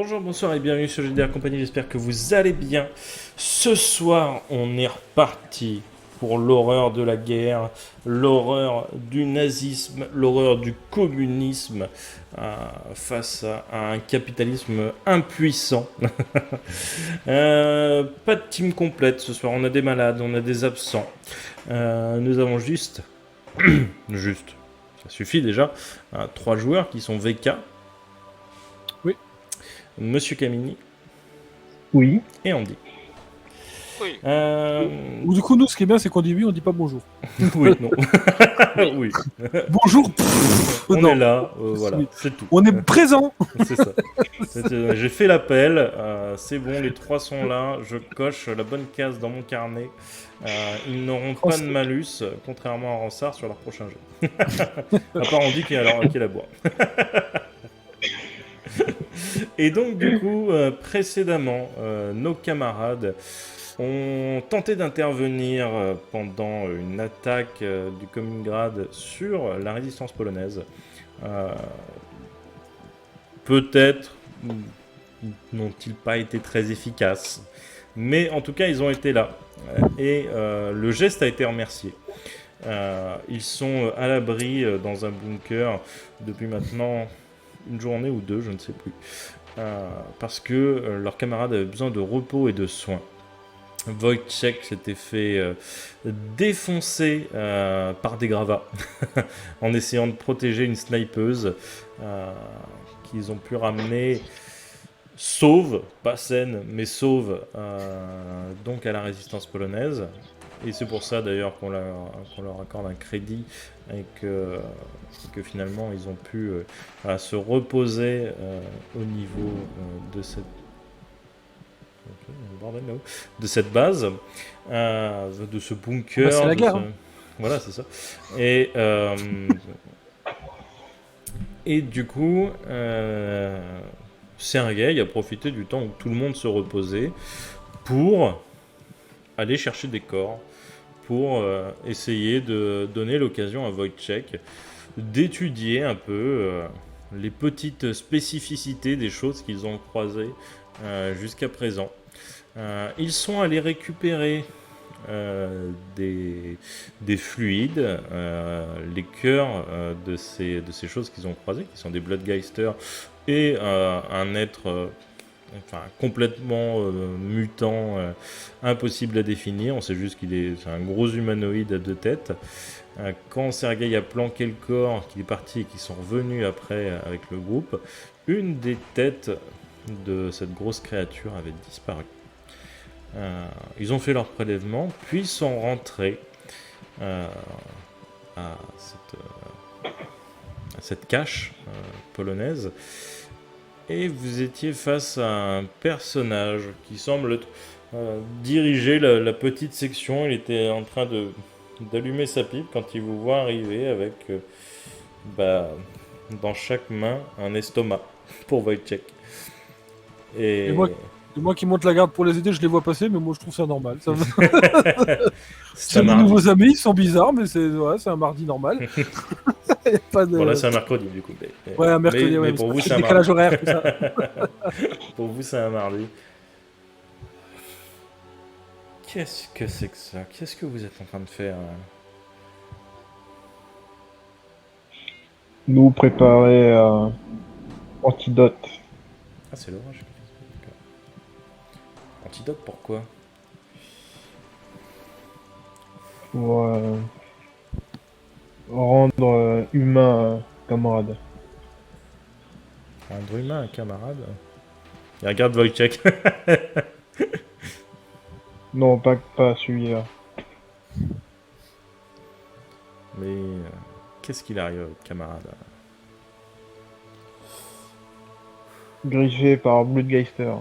Bonjour, bonsoir et bienvenue sur GDR Compagnie, j'espère que vous allez bien. Ce soir, on est reparti pour l'horreur de la guerre, l'horreur du nazisme, l'horreur du communisme face à un capitalisme impuissant. Pas de team complète ce soir, on a des malades, on a des absents. Nous avons juste, ça suffit déjà, 3 joueurs qui sont VK. Oui. Monsieur Camini. Oui. Et Andy. Oui. Ou du coup, nous, ce qui est bien, c'est qu'on dit oui, on dit pas bonjour. Oui, non. Oui. Bonjour. On Non. est là, voilà, Oui. c'est tout. On est présent. C'est ça. J'ai fait l'appel, c'est bon, les 3 sont là, je coche la bonne case dans mon carnet. Ils n'auront pas de malus, contrairement à Ransard sur leur prochain jeu. À part Andy qui est la boire. Et donc, du coup, précédemment, nos camarades ont tenté d'intervenir pendant une attaque du Commungrad sur la résistance polonaise. Peut-être n'ont-ils pas été très efficaces, mais en tout cas, ils ont été là. Et le geste a été remercié. Ils sont à l'abri dans un bunker depuis maintenant une journée ou 2, je ne sais plus. Parce que leurs camarades avaient besoin de repos et de soins. Wojciech s'était fait défoncer par des gravats en essayant de protéger une snipeuse qu'ils ont pu ramener sauve, pas saine, mais sauve donc à la résistance polonaise. Et c'est pour ça d'ailleurs qu'on leur accorde un crédit et que finalement ils ont pu se reposer au niveau de cette base, de ce bunker. C'est la guerre. Voilà, c'est ça. Et du coup, Sergueï a profité du temps où tout le monde se reposait pour aller chercher des corps, pour essayer de donner l'occasion à Wojciech d'étudier un peu les petites spécificités des choses qu'ils ont croisées jusqu'à présent. Ils sont allés récupérer des fluides, les cœurs de ces choses qu'ils ont croisées, qui sont des Bloodgeisters, et un être complètement mutant, impossible à définir. On sait juste c'est un gros humanoïde à 2 têtes. Quand Sergueï a planqué le corps, qu'il est parti et qu'ils sont revenus après avec le groupe, une des têtes de cette grosse créature avait disparu. Ils ont fait leur prélèvement, puis sont rentrés à cette cache polonaise. Et vous étiez face à un personnage qui semble diriger la petite section. Il était en train d'allumer sa pipe quand il vous voit arriver avec dans chaque main un estomac pour Wojciech. Et moi qui monte la garde pour les aider, je les vois passer, mais moi je trouve ça normal. c'est des nouveaux amis, ils sont bizarres, mais c'est un mardi normal. Y a pas de... Voilà, c'est un mercredi du coup. Ouais, un mercredi, mais pour vous, c'est un décalage mardi. horaire, tout ça. Pour vous, c'est un mardi. Qu'est-ce que c'est que ça? Qu'est-ce que vous êtes en train de faire? Nous préparer antidote. Ah, c'est l'orage. Antidote, pourquoi? Pour rendre humain camarade. Rendre humain un camarade? Il regarde Wojciech. Non, pas celui-là. Mais qu'est-ce qu'il arrive à votre camarade? Griffé par Bloodgeister.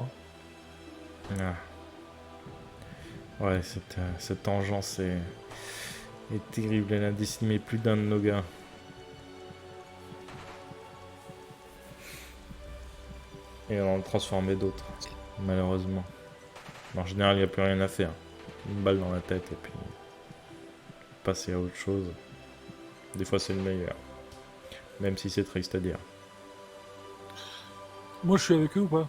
Ah. Ouais, cette engeance est terrible. Elle a décimé plus d'un de nos gars. Et on en a transformé d'autres, malheureusement. En général, il n'y a plus rien à faire. Une balle dans la tête et puis passer à autre chose. Des fois, c'est le meilleur. Même si c'est triste à dire. Moi je suis avec eux ou pas?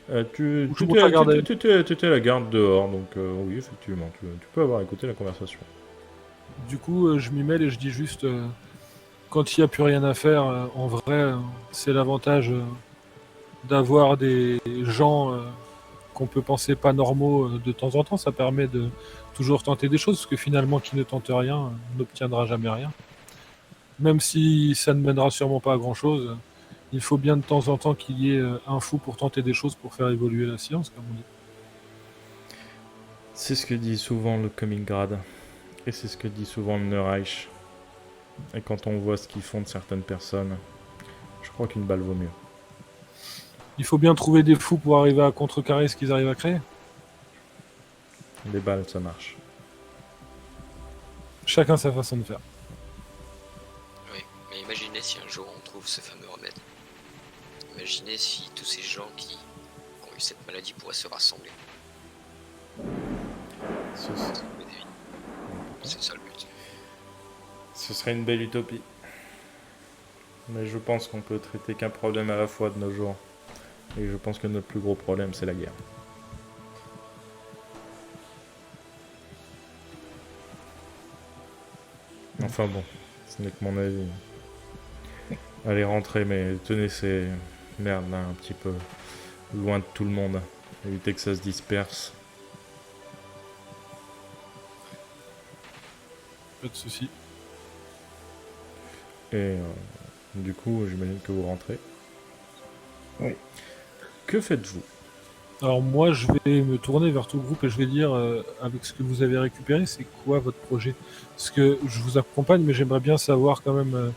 Ou je monte la garde. Tu étais à la garde dehors, donc oui, effectivement, tu peux avoir écouté la conversation. Du coup, je m'y mêle et je dis juste, quand il n'y a plus rien à faire, en vrai, c'est l'avantage d'avoir des gens qu'on peut penser pas normaux de temps en temps. Ça permet de toujours tenter des choses, parce que finalement, qui ne tente rien n'obtiendra jamais rien. Même si ça ne mènera sûrement pas à grand-chose, il faut bien de temps en temps qu'il y ait un fou pour tenter des choses pour faire évoluer la science, comme on dit. C'est ce que dit souvent le Comingrad. Et c'est ce que dit souvent le Neureich. Et quand on voit ce qu'ils font de certaines personnes, je crois qu'une balle vaut mieux. Il faut bien trouver des fous pour arriver à contrecarrer ce qu'ils arrivent à créer. Les balles, ça marche. Chacun sa façon de faire. Oui, mais imaginez si un jour on trouve ce fameux remède. Imaginez si tous ces gens qui ont eu cette maladie pourraient se rassembler. Ce, Sauver des vies. C'est ça le but. ce serait une belle utopie. Mais je pense qu'on peut traiter qu'un problème à la fois de nos jours. Et je pense que notre plus gros problème, c'est la guerre. Enfin bon, ce n'est que mon avis. Allez, rentrez, mais tenez ces merdes là un petit peu loin de tout le monde. Évitez que ça se disperse. Pas de soucis. Et du coup, j'imagine que vous rentrez. Oui. Que faites-vous? Alors moi, je vais me tourner vers tout le groupe et je vais dire, avec ce que vous avez récupéré, c'est quoi votre projet? Parce que je vous accompagne, mais j'aimerais bien savoir quand même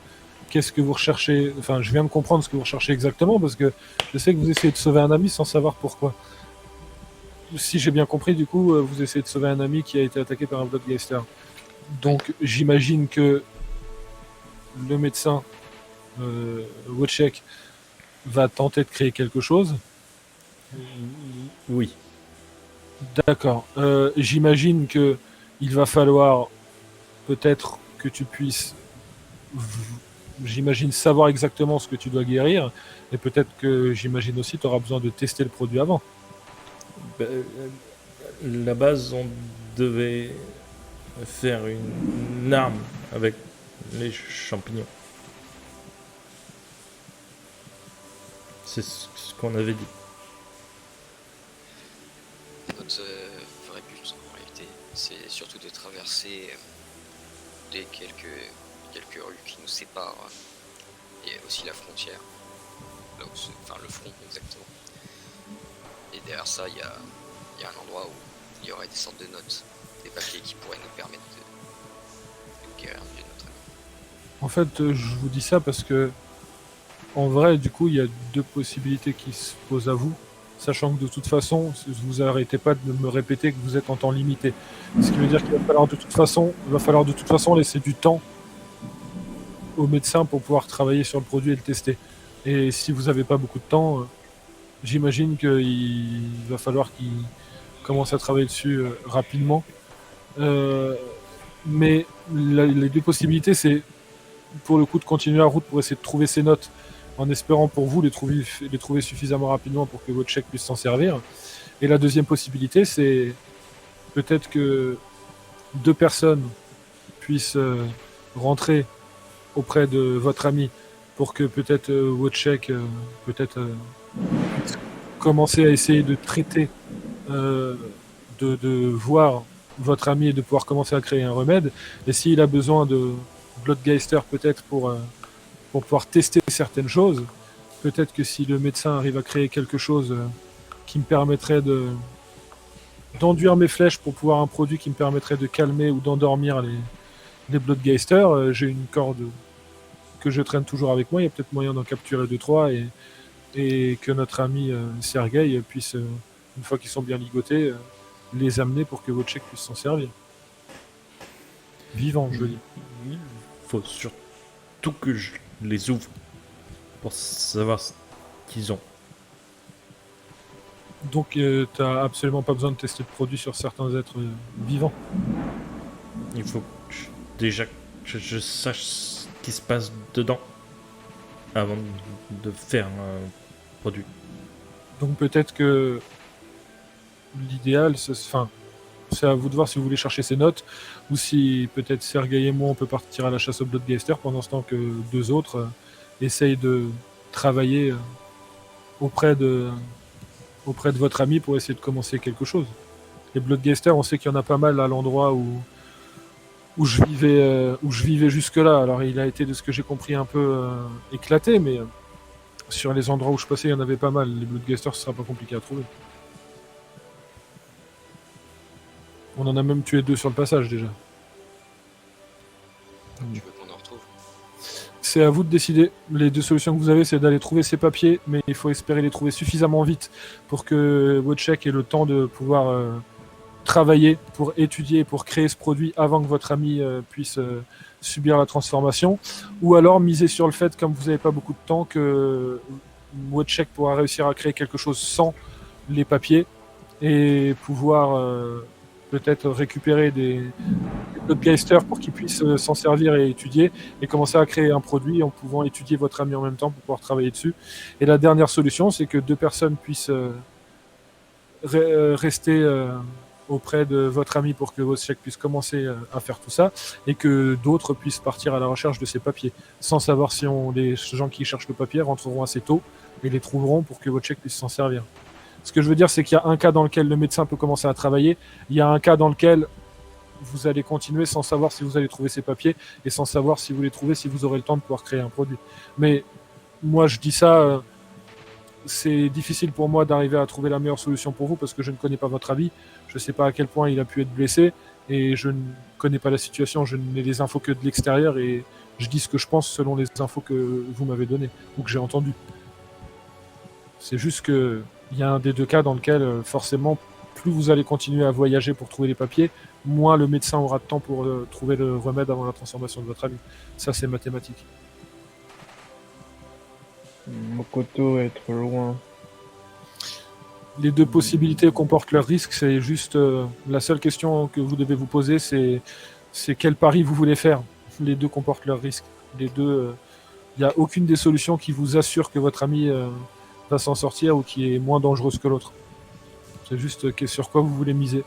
qu'est-ce que vous recherchez. Enfin, je viens de comprendre ce que vous recherchez exactement, parce que je sais que vous essayez de sauver un ami sans savoir pourquoi. Si j'ai bien compris, du coup, vous essayez de sauver un ami qui a été attaqué par un Bloodgeister. Donc j'imagine que le médecin, Wojciech, va tenter de créer quelque chose. Oui. D'accord. J'imagine que il va falloir peut-être que tu puisses, j'imagine, savoir exactement ce que tu dois guérir, et peut-être que j'imagine aussi tu auras besoin de tester le produit avant. La base, on devait faire une arme avec les champignons. C'est ce qu'on avait dit. Notre vrai but en réalité, c'est surtout de traverser les quelques rues qui nous séparent et aussi la frontière, là où enfin le front exactement. Et derrière ça, il y a un endroit où il y aurait des sortes de notes, des papiers qui pourraient nous permettre de guérir un de notre ami. En fait, je vous dis ça parce que, en vrai, du coup, il y a deux possibilités qui se posent à vous, sachant que de toute façon, vous arrêtez pas de me répéter que vous êtes en temps limité. Ce qui veut dire qu'il va falloir de toute façon laisser du temps au médecin pour pouvoir travailler sur le produit et le tester. Et si vous n'avez pas beaucoup de temps, j'imagine qu'il va falloir qu'il commence à travailler dessus rapidement. Mais les deux possibilités, c'est pour le coup de continuer la route pour essayer de trouver ces notes, en espérant pour vous les trouver suffisamment rapidement pour que votre chèque puisse s'en servir. Et la deuxième possibilité, c'est peut-être que deux personnes puissent rentrer auprès de votre ami pour que peut-être votre chèque puisse commencer à essayer de traiter, de voir votre ami et de pouvoir commencer à créer un remède. Et s'il a besoin de Bloodgeister peut-être pour pouvoir tester certaines choses, peut-être que si le médecin arrive à créer quelque chose qui me permettrait d'enduire mes flèches pour pouvoir un produit qui me permettrait de calmer ou d'endormir les Bloodgeister, j'ai une corde que je traîne toujours avec moi, il y a peut-être moyen d'en capturer 2-3 et que notre ami Sergueï puisse, une fois qu'ils sont bien ligotés, les amener pour que Wojciech puisse s'en servir. Vivant, je veux dire. Il faut surtout que je les ouvre pour savoir ce qu'ils ont. Donc t'as absolument pas besoin de tester le produit sur certains êtres vivants. Il faut que déjà que je sache ce qui se passe dedans avant de faire un produit. Donc peut-être que l'idéal, c'est à vous de voir si vous voulez chercher ces notes, ou si peut-être Sergei et moi on peut partir à la chasse au Bloodgeister pendant ce temps que deux autres essayent de travailler auprès de votre ami pour essayer de commencer quelque chose. Les Bloodgeister, on sait qu'il y en a pas mal à l'endroit où je vivais jusque-là. Alors il a été, de ce que j'ai compris, un peu éclaté, mais sur les endroits où je passais, il y en avait pas mal. Les Bloodgeister, ce sera pas compliqué à trouver. On en a même tué 2 sur le passage déjà. Tu veux qu'on en retrouve? C'est à vous de décider. Les 2 solutions que vous avez, c'est d'aller trouver ces papiers, mais il faut espérer les trouver suffisamment vite pour que Wojciech ait le temps de pouvoir travailler, pour étudier, pour créer ce produit avant que votre ami puisse subir la transformation. Ou alors miser sur le fait, comme vous n'avez pas beaucoup de temps, que Wojciech pourra réussir à créer quelque chose sans les papiers et pouvoir peut-être récupérer des Bloodgeister pour qu'ils puissent s'en servir et étudier, et commencer à créer un produit en pouvant étudier votre ami en même temps pour pouvoir travailler dessus. Et la dernière solution, c'est que 2 personnes puissent rester auprès de votre ami pour que Wojciech puisse commencer à faire tout ça, et que d'autres puissent partir à la recherche de ces papiers, sans savoir si les gens qui cherchent le papier rentreront assez tôt et les trouveront pour que Wojciech puisse s'en servir. Ce que je veux dire, c'est qu'il y a un cas dans lequel le médecin peut commencer à travailler, il y a un cas dans lequel vous allez continuer sans savoir si vous allez trouver ces papiers, et sans savoir si vous les trouvez, si vous aurez le temps de pouvoir créer un produit. Mais moi, je dis ça, c'est difficile pour moi d'arriver à trouver la meilleure solution pour vous, parce que je ne connais pas votre avis, je ne sais pas à quel point il a pu être blessé, et je ne connais pas la situation, je n'ai les infos que de l'extérieur, et je dis ce que je pense selon les infos que vous m'avez données, ou que j'ai entendues. C'est juste que il y a un des 2 cas dans lequel, forcément, plus vous allez continuer à voyager pour trouver les papiers, moins le médecin aura de temps pour trouver le remède avant la transformation de votre ami. Ça, c'est mathématique. Mokoto être loin. Les 2 possibilités comportent leurs risques, c'est juste la seule question que vous devez vous poser, c'est quel pari vous voulez faire. Les 2 comportent leurs risques. Les 2, il n'y a aucune des solutions qui vous assure que votre ami va s'en sortir ou qui est moins dangereuse que l'autre. C'est juste sur quoi vous voulez miser.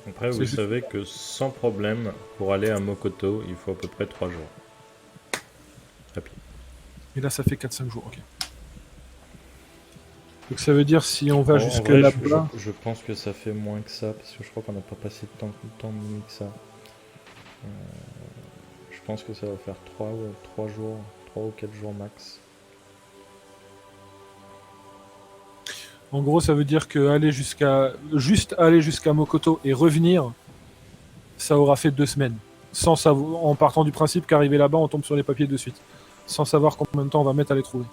Après, vous savez que sans problème, pour aller à Mokoto, il faut à peu près 3 jours. À pied. Et là, ça fait 4-5 jours, ok. Donc ça veut dire, si on va jusque là-bas... Je pense que ça fait moins que ça, parce que je crois qu'on n'a pas passé tant de que ça. Je pense que ça va faire 3 jours, 3 ou 4 jours max. En gros, ça veut dire que juste aller jusqu'à Mokoto et revenir, ça aura fait 2 semaines. En partant du principe qu'arriver là-bas, on tombe sur les papiers de suite. Sans savoir combien de temps on va mettre à les trouver.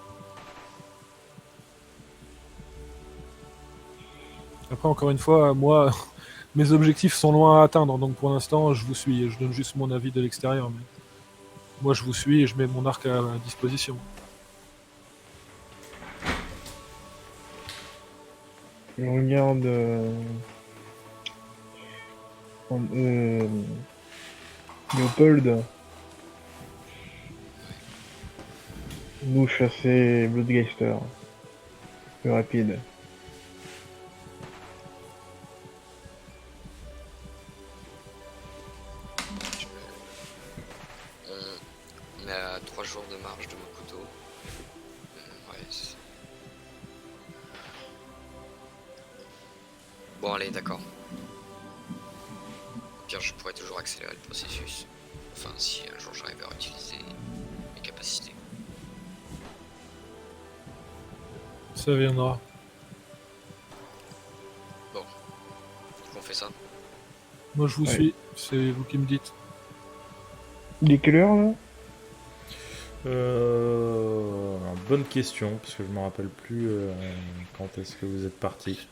Après, encore une fois, moi, mes objectifs sont loin à atteindre. Donc pour l'instant, je vous suis. Je donne juste mon avis de l'extérieur. Mais moi, je vous suis et je mets mon arc à disposition. Je regarde Léopold. Nous chasser Bloodgeister. Plus rapide. On est à 3 jours de marche de Mokoto. Ouais, bon, allez, d'accord. Au pire, je pourrais toujours accélérer le processus. Enfin, si un jour j'arrive à utiliser mes capacités. Ça viendra. Bon. On fait ça. Moi, je vous suis. C'est vous qui me dites. Il est quelle heure là? Bonne question, parce que je me rappelle plus quand est-ce que vous êtes parti.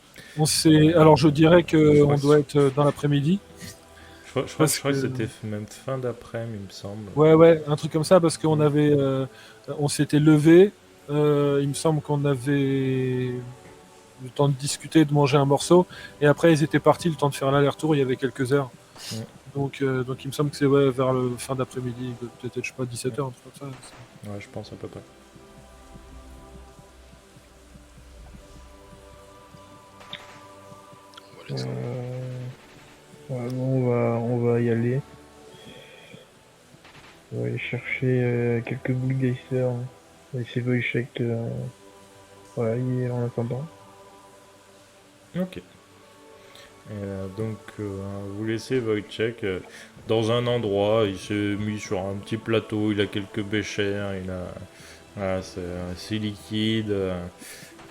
Alors je dirais qu'on doit être dans l'après-midi. Je crois que c'était même fin d'après-midi, il me semble. Ouais, un truc comme ça, parce qu'on avait, on s'était levé. Il me semble qu'on avait le temps de discuter, de manger un morceau, et après ils étaient partis, le temps de faire l'aller-retour. Il y avait quelques heures. Ouais. Donc il me semble que c'est vers le fin d'après-midi, peut-être, je sais pas, 17h, un truc comme ça. Ouais, je pense à peu près. médecin. Ouais, bon, on va y aller. On va aller chercher quelques Bullgeister. On va essayer de check. Voilà, il est en attendant. Ok. Donc, vous laissez Wojciech dans un endroit. Il s'est mis sur un petit plateau. Il a quelques béchères. Voilà, c'est liquide.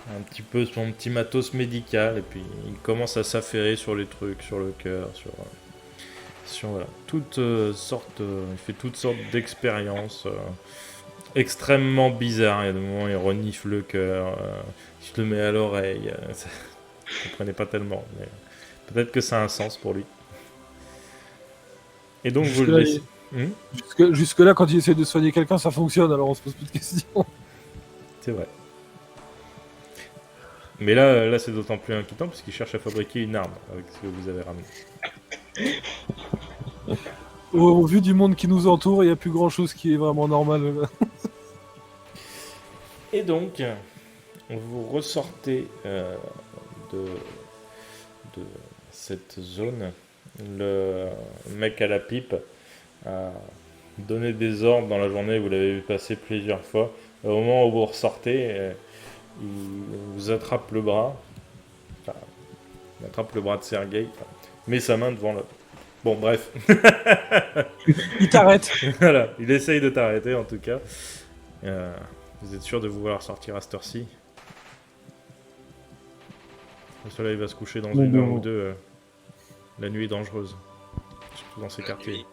Un petit peu son petit matos médical. Et puis, il commence à s'affairer sur les trucs, sur le cœur, sur voilà, toutes sortes. Il fait toutes sortes d'expériences extrêmement bizarres. Il y a des moments où il renifle le cœur. Il se le met à l'oreille. Je ne comprenais pas tellement. Mais peut-être que ça a un sens pour lui. Et donc, vous le laissez. Jusque-là, quand il essaie de soigner quelqu'un, ça fonctionne, alors on se pose plus de questions. C'est vrai. Mais là c'est d'autant plus inquiétant parce qu'il cherche à fabriquer une arme avec ce que vous avez ramené. Au vu du monde qui nous entoure, il n'y a plus grand-chose qui est vraiment normal. Et donc, vous ressortez de cette zone. Le mec à la pipe a donné des ordres dans la journée, vous l'avez vu passer plusieurs fois. Au moment où vous ressortez, il vous attrape le bras. Enfin, il attrape le bras de Sergei, met sa main devant le... Bon, bref. Il t'arrête. Voilà, il essaye de t'arrêter en tout cas. Vous êtes sûr de vouloir sortir à cette heure-ci? Le soleil va se coucher dans une heure ou deux. La nuit est dangereuse. Surtout dans ces La quartiers. nuit.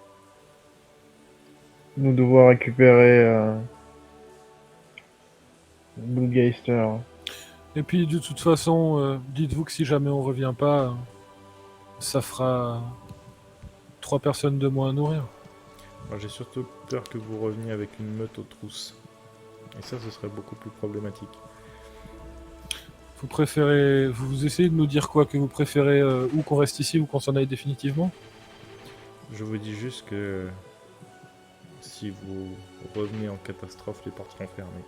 Nous devons récupérer Bullgeister. Et puis, de toute façon, dites-vous que si jamais on revient pas, ça fera 3 personnes de moins à nourrir. Moi, j'ai surtout peur que vous reveniez avec une meute aux trousses. Et ça, ce serait beaucoup plus problématique. Vous essayez de nous dire quoi? Que vous préférez ou qu'on reste ici ou qu'on s'en aille définitivement? Je vous dis juste que si vous revenez en catastrophe, les portes seront fermées.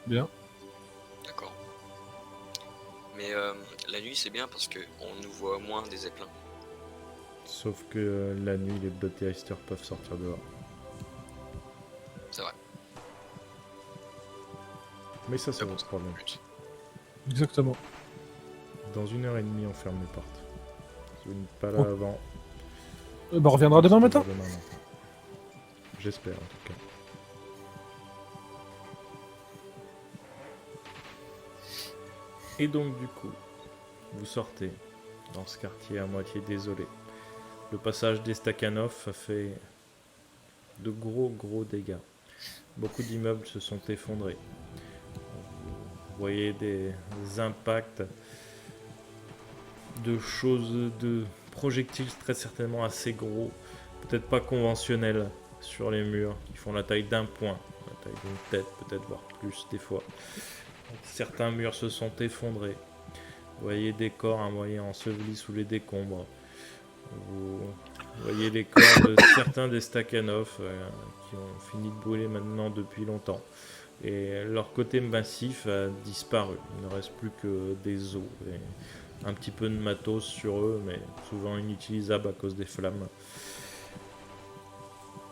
Bien. D'accord. Mais la nuit c'est bien parce que on nous voit moins des zeppelins. Sauf que la nuit, les Bloodgeisters peuvent sortir dehors. C'est vrai. Mais ça, c'est votre problème. But. Exactement. Dans 1h30, on ferme les portes. Si vous n'êtes pas là Oh. avant... On reviendra demain matin. Demain matin. J'espère, en tout cas. Et donc, du coup, vous sortez dans ce quartier à moitié désolé. Le passage des Stakhanov a fait de gros dégâts. Beaucoup d'immeubles se sont effondrés. Vous voyez des impacts de choses, de projectiles très certainement assez gros, peut-être pas conventionnels sur les murs, qui font la taille d'un point, la taille d'une tête, peut-être voire plus des fois. Certains murs se sont effondrés. Vous voyez des corps à moitié ensevelis sous les décombres. Vous voyez les corps de certains des Stakhanov qui ont fini de brûler maintenant depuis longtemps. Et leur côté massif a disparu. Il ne reste plus que des os et un petit peu de matos sur eux, mais souvent inutilisable à cause des flammes.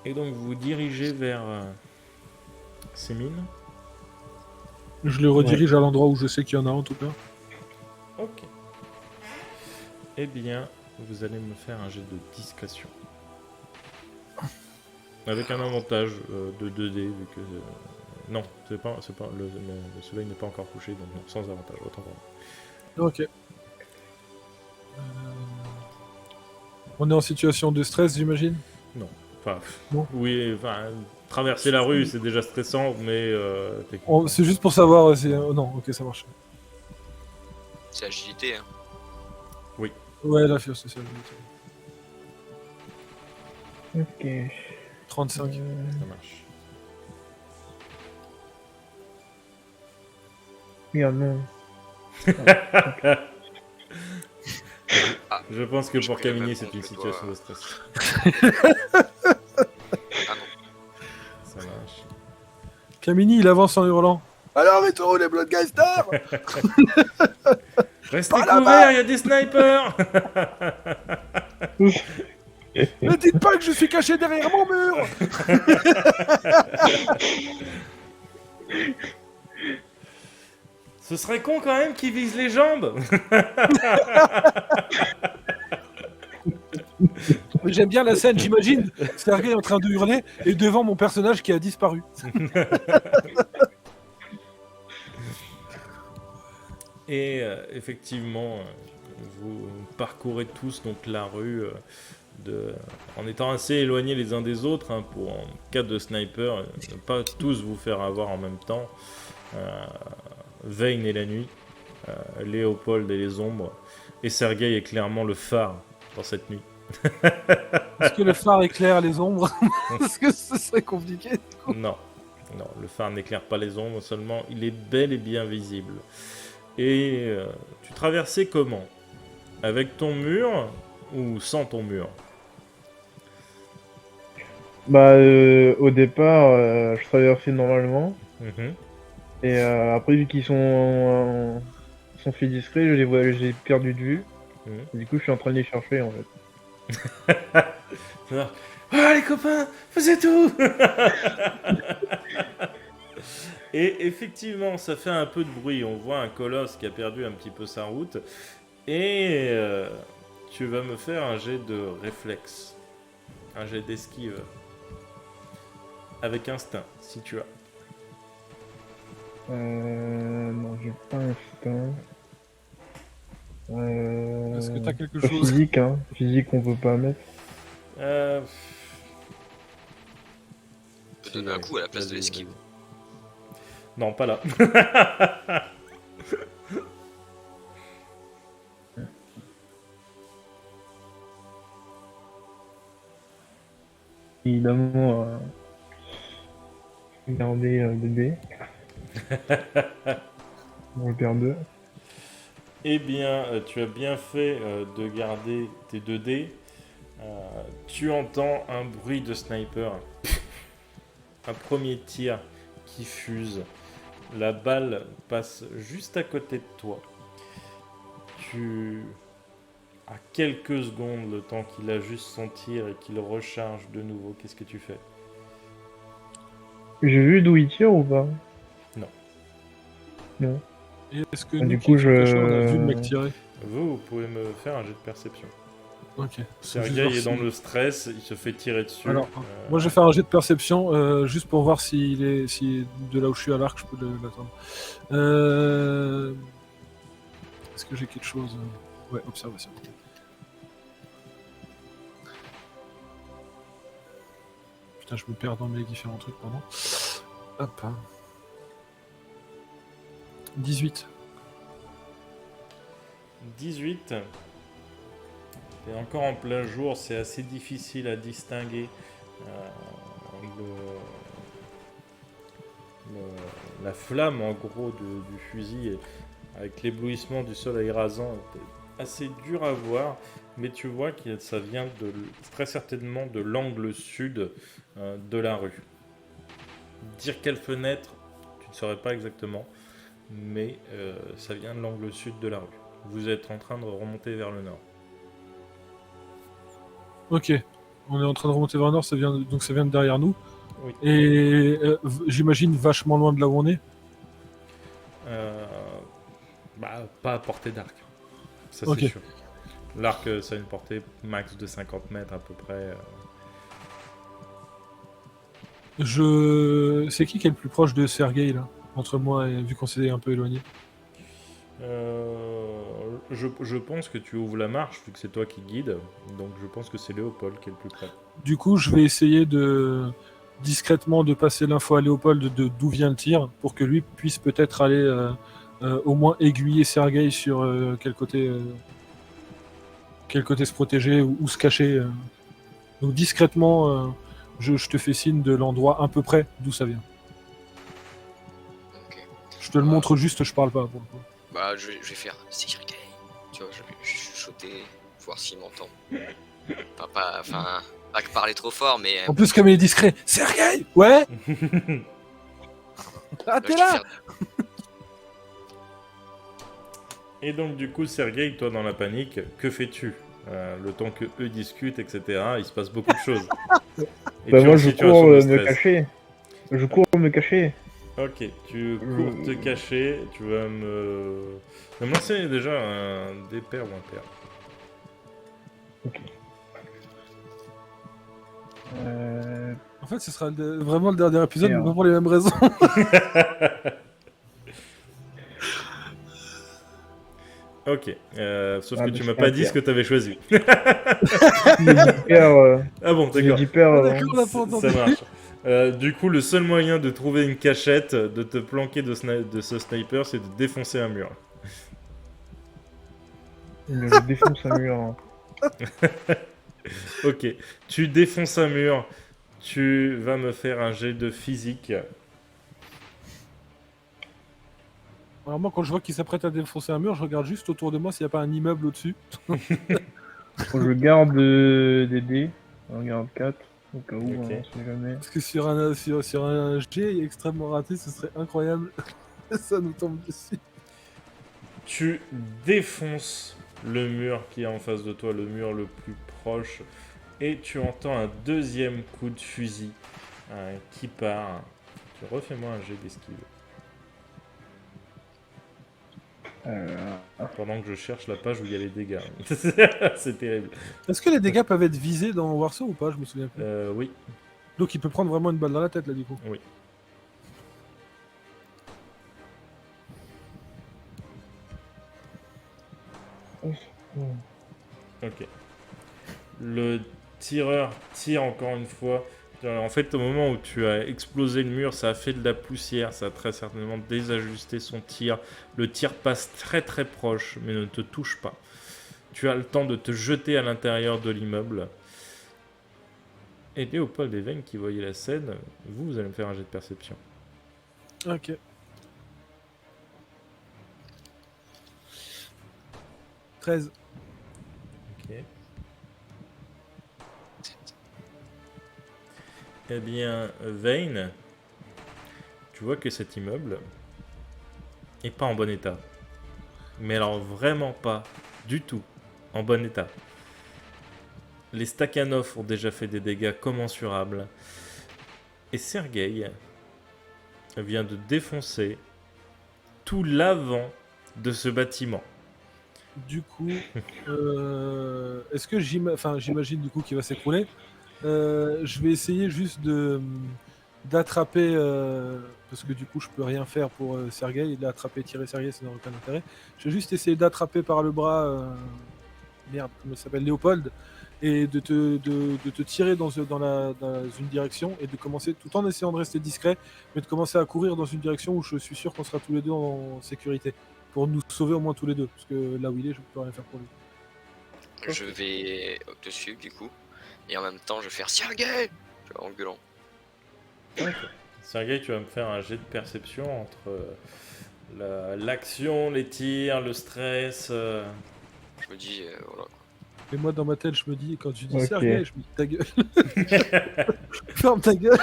Et donc vous vous dirigez vers ces mines. Je le redirige à l'endroit où je sais qu'il y en a en tout cas. Ok. Eh bien, vous allez me faire un jet de discrétion. Avec un avantage de 2D, vu que... non, le soleil n'est pas encore couché, donc non, sans avantage, autant pour moi. Ok. On est en situation de stress, j'imagine? Enfin, Non. oui, enfin, traverser la rue, c'est déjà stressant, mais... C'est juste pour savoir si... non, ok, ça marche. C'est agilité, hein. Ouais, la fière sociale. Ok. 35. Ça marche. Merde, non. Je pense que Je pour prie le Camini, même c'est nom une que situation toi. de stress. Ah non. Ça marche. Camini, il avance en hurlant. Alors, mais toi, les Bloodgeisters! Restez Par là-bas. couverts, il y a des snipers. Ne dites pas que je suis caché derrière mon mur. Ce serait con quand même qu'ils visent les jambes. J'aime bien la scène, j'imagine Sergei en train de hurler et devant mon personnage qui a disparu. Et effectivement, vous parcourez tous donc la rue en étant assez éloignés les uns des autres hein, pour en cas de sniper, ne pas tous vous faire avoir en même temps. Vayne et la nuit, Léopold et les ombres, et Sergei est clairement le phare dans cette nuit. Est-ce que le phare éclaire les ombres? Est-ce que ce serait compliqué? Non, le phare n'éclaire pas les ombres, seulement il est bel et bien visible. Et tu traversais comment? Avec ton mur ou sans ton mur? Bah, au départ, je traversais normalement. Mhm. Et après, vu qu'ils sont faits discrets, j'ai perdu de vue. Mhm. Du coup, je suis en train de les chercher en fait. Ah les copains, faisez tout. Et effectivement, ça fait un peu de bruit. On voit un colosse qui a perdu un petit peu sa route. Et tu vas me faire un jet de réflexe. Un jet d'esquive. Avec instinct, si tu as. Non, j'ai pas instinct. Est-ce que t'as quelque pas chose? physique, hein. Physique, on peut pas mettre. On peut donner un coup à la place de l'esquive. Non, pas là. Évidemment, garder le dé. On le perd 2. Eh bien, tu as bien fait de garder tes 2 dés. Tu entends un bruit de sniper. Un premier tir qui fuse. La balle passe juste à côté de toi. Tu as quelques secondes le temps qu'il ajuste son tir et qu'il recharge de nouveau. Qu'est-ce que tu fais? J'ai vu d'où il tire ou pas? Non. Non. Et est-ce que Du nous coup, qui sommes cachés, on a vu le mec tirer? Vous pouvez me faire un jet de perception. Ok. Sergei est dans le stress, il se fait tirer dessus. Alors, moi je vais faire un jet de perception juste pour voir si de là où je suis à l'arc je peux l'atteindre. Est-ce que j'ai quelque chose? Ouais, observation. Putain, je me perds dans mes différents trucs, pardon. Hop. 18. 18. Et encore en plein jour, c'est assez difficile à distinguer la flamme en gros du fusil et avec l'éblouissement du soleil rasant. C'est assez dur à voir, mais tu vois que ça vient très certainement de l'angle sud de la rue. Dire quelle fenêtre, tu ne saurais pas exactement, mais ça vient de l'angle sud de la rue. Vous êtes en train de remonter vers le nord. Ok, on est en train de remonter vers le nord, donc ça vient de derrière nous. Oui. Et j'imagine vachement loin de là où on est. Pas à portée d'arc. Ça Ok. c'est sûr. L'arc, ça a une portée max de 50 mètres à peu près. C'est qui est le plus proche de Sergei là? Entre moi et vu qu'on s'est un peu éloigné. Je pense que tu ouvres la marche vu que c'est toi qui guide. Donc je pense que c'est Léopold qui est le plus près. Du coup, je vais essayer discrètement de passer l'info à Léopold de d'où vient le tir pour que lui puisse peut-être aller au moins aiguiller Sergei sur quel côté se protéger ou se cacher. Donc discrètement, je te fais signe de l'endroit à peu près d'où ça vient. Ok. Je te le montre juste, je parle pas pour le coup. Bah, je vais faire Sergei. Tu vois, je vais chuchoter, voir s'il m'entend. Pas que parler trop fort, mais. En plus, comme il est discret, Sergei, ouais. Ah, t'es je vais là. faire- Et donc du coup, Sergueï, toi dans la panique, que fais-tu? Le temps que eux discutent, etc., il se passe beaucoup de choses. Et Bah tu es en moi je situation cours de me stress. cacher. Je cours me cacher. Ok, tu cours te cacher, tu vas me lancer déjà un dé pair ou un pair. En fait, ce sera vraiment le dernier épisode, mais Merde. pas pour les mêmes raisons. Ok, sauf Ah, que bah, tu c'est m'as pas un dit ce pair. que t'avais choisi. Il a dit pair, Ah bon, il a d'accord. dit pair Ah, avant. d'accord, on l'a pas Ça entendu. marche. Du coup, le seul moyen de trouver une cachette, de te planquer de ce sniper, c'est de défoncer un mur. Je défonce un mur. Hein. Ok, tu défonces un mur, tu vas me faire un jet de physique. Alors moi, quand je vois qu'il s'apprête à défoncer un mur, je regarde juste autour de moi s'il n'y a pas un immeuble au-dessus. Je garde des dés. On garde 4. Au cas où, Ok. hein, on sait jamais. Parce que sur un jet extrêmement raté, ce serait incroyable. Ça nous tombe dessus. Tu défonces le mur qui est en face de toi, le mur le plus proche, et tu entends un deuxième coup de fusil qui part. Tu refais-moi un jet d'esquive. Pendant que je cherche la page où il y a les dégâts. C'est terrible. Est-ce que les dégâts peuvent être visés dans Warsaw ou pas? Je me souviens plus. Oui, Donc il peut prendre vraiment une balle dans la tête là du coup. oui. Ok. Le tireur tire encore une fois. En fait, au moment où tu as explosé le mur, ça a fait de la poussière, ça a très certainement désajusté son tir. Le tir passe très très proche, mais ne te touche pas. Tu as le temps de te jeter à l'intérieur de l'immeuble. Et Léopold et Veng qui voyaient la scène, vous allez me faire un jet de perception. Ok. « 13. Ok. Eh bien, Vayne, tu vois que cet immeuble est pas en bon état. Mais alors vraiment pas du tout en bon état. Les Stakhanov ont déjà fait des dégâts commensurables. Et Sergueï vient de défoncer tout l'avant de ce bâtiment. Du coup, est-ce que j'imagine du coup qu'il va s'écrouler. Je vais essayer juste d'attraper, parce que du coup je peux rien faire pour Sergueï, l'attraper, tirer Sergueï, ça n'a aucun intérêt. Je vais juste essayer d'attraper par le bras, merde, comment il s'appelle, Léopold, et de te tirer dans une direction et de commencer, tout en essayant de rester discret, mais de commencer à courir dans une direction où je suis sûr qu'on sera tous les deux en sécurité, pour nous sauver au moins tous les deux, parce que là où il est, je peux rien faire pour lui. Je vais te suivre du coup. Et en même temps, je vais faire Sergueï en gueulant. Sergueï, tu vas me faire un jet de perception entre l'action, les tirs, le stress. Je me dis, voilà. Et moi dans ma tête, je me dis, quand tu dis Ok. Sergueï, je me dis ta gueule. Ferme ta gueule.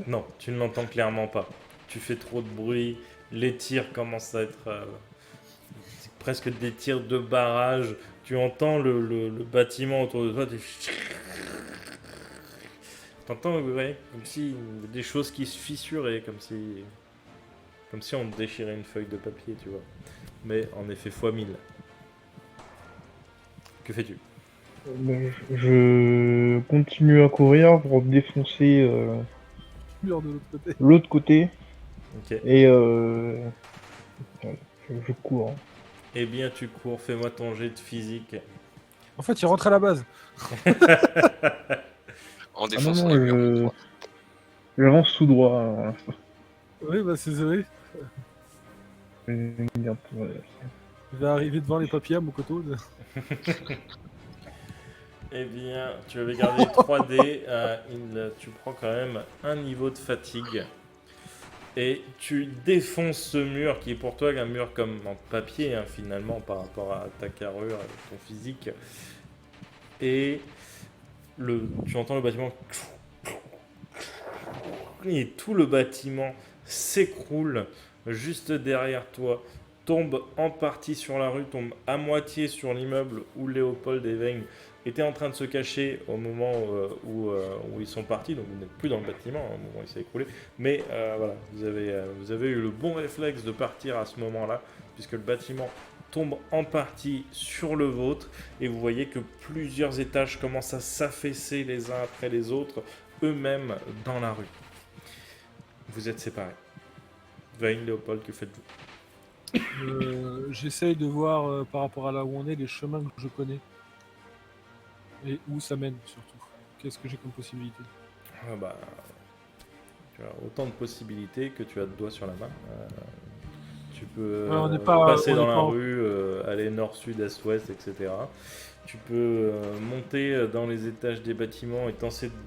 Non, tu ne l'entends clairement pas. Tu fais trop de bruit, les tirs commencent à être c'est presque des tirs de barrage. Tu entends le bâtiment autour de toi. T'entends, ouais, comme si des choses qui se fissuraient, comme si on déchirait une feuille de papier, tu vois. Mais en effet, fois 1000. Que fais-tu? Je continue à courir pour défoncer Mur de l'autre côté. l'autre côté. Ok. Et je cours. Eh bien, tu cours, fais-moi ton jet de physique. En fait, il rentre à la base. En Ah non, défonçant non, les murs. Droit. j'avance tout droit. Hein. Oui, bah c'est vrai. Merde, voilà. Je vais arriver devant les papiers à Mokoto. Eh bien, tu avais gardé 3D. Tu prends quand même un niveau de fatigue. Et tu défonces ce mur qui est pour toi un mur comme en papier, hein, finalement, par rapport à ta carrure et ton physique. Et tu entends le bâtiment. Et tout le bâtiment s'écroule juste derrière toi, tombe en partie sur la rue, tombe à moitié sur l'immeuble où Léopold et Veigne étaient en train de se cacher au moment où ils sont partis. Donc vous n'êtes plus dans le bâtiment au moment où il s'est écroulé. Mais voilà, vous avez eu le bon réflexe de partir à ce moment-là, puisque le bâtiment tombe en partie sur le vôtre. Et vous voyez que plusieurs étages commencent à s'affaisser les uns après les autres, eux-mêmes dans la rue. Vous êtes séparés. Veigne, Léopold, que faites-vous ? J'essaye de voir par rapport à là où on est les chemins que je connais et où ça mène surtout. Qu'est-ce que j'ai comme possibilité? Ah bah, tu as autant de possibilités que tu as de doigts sur la main. Tu peux on n'est pas- passer on dans n'est la pas- rue, aller nord, sud, est, ouest, etc. Tu peux monter dans les étages des bâtiments et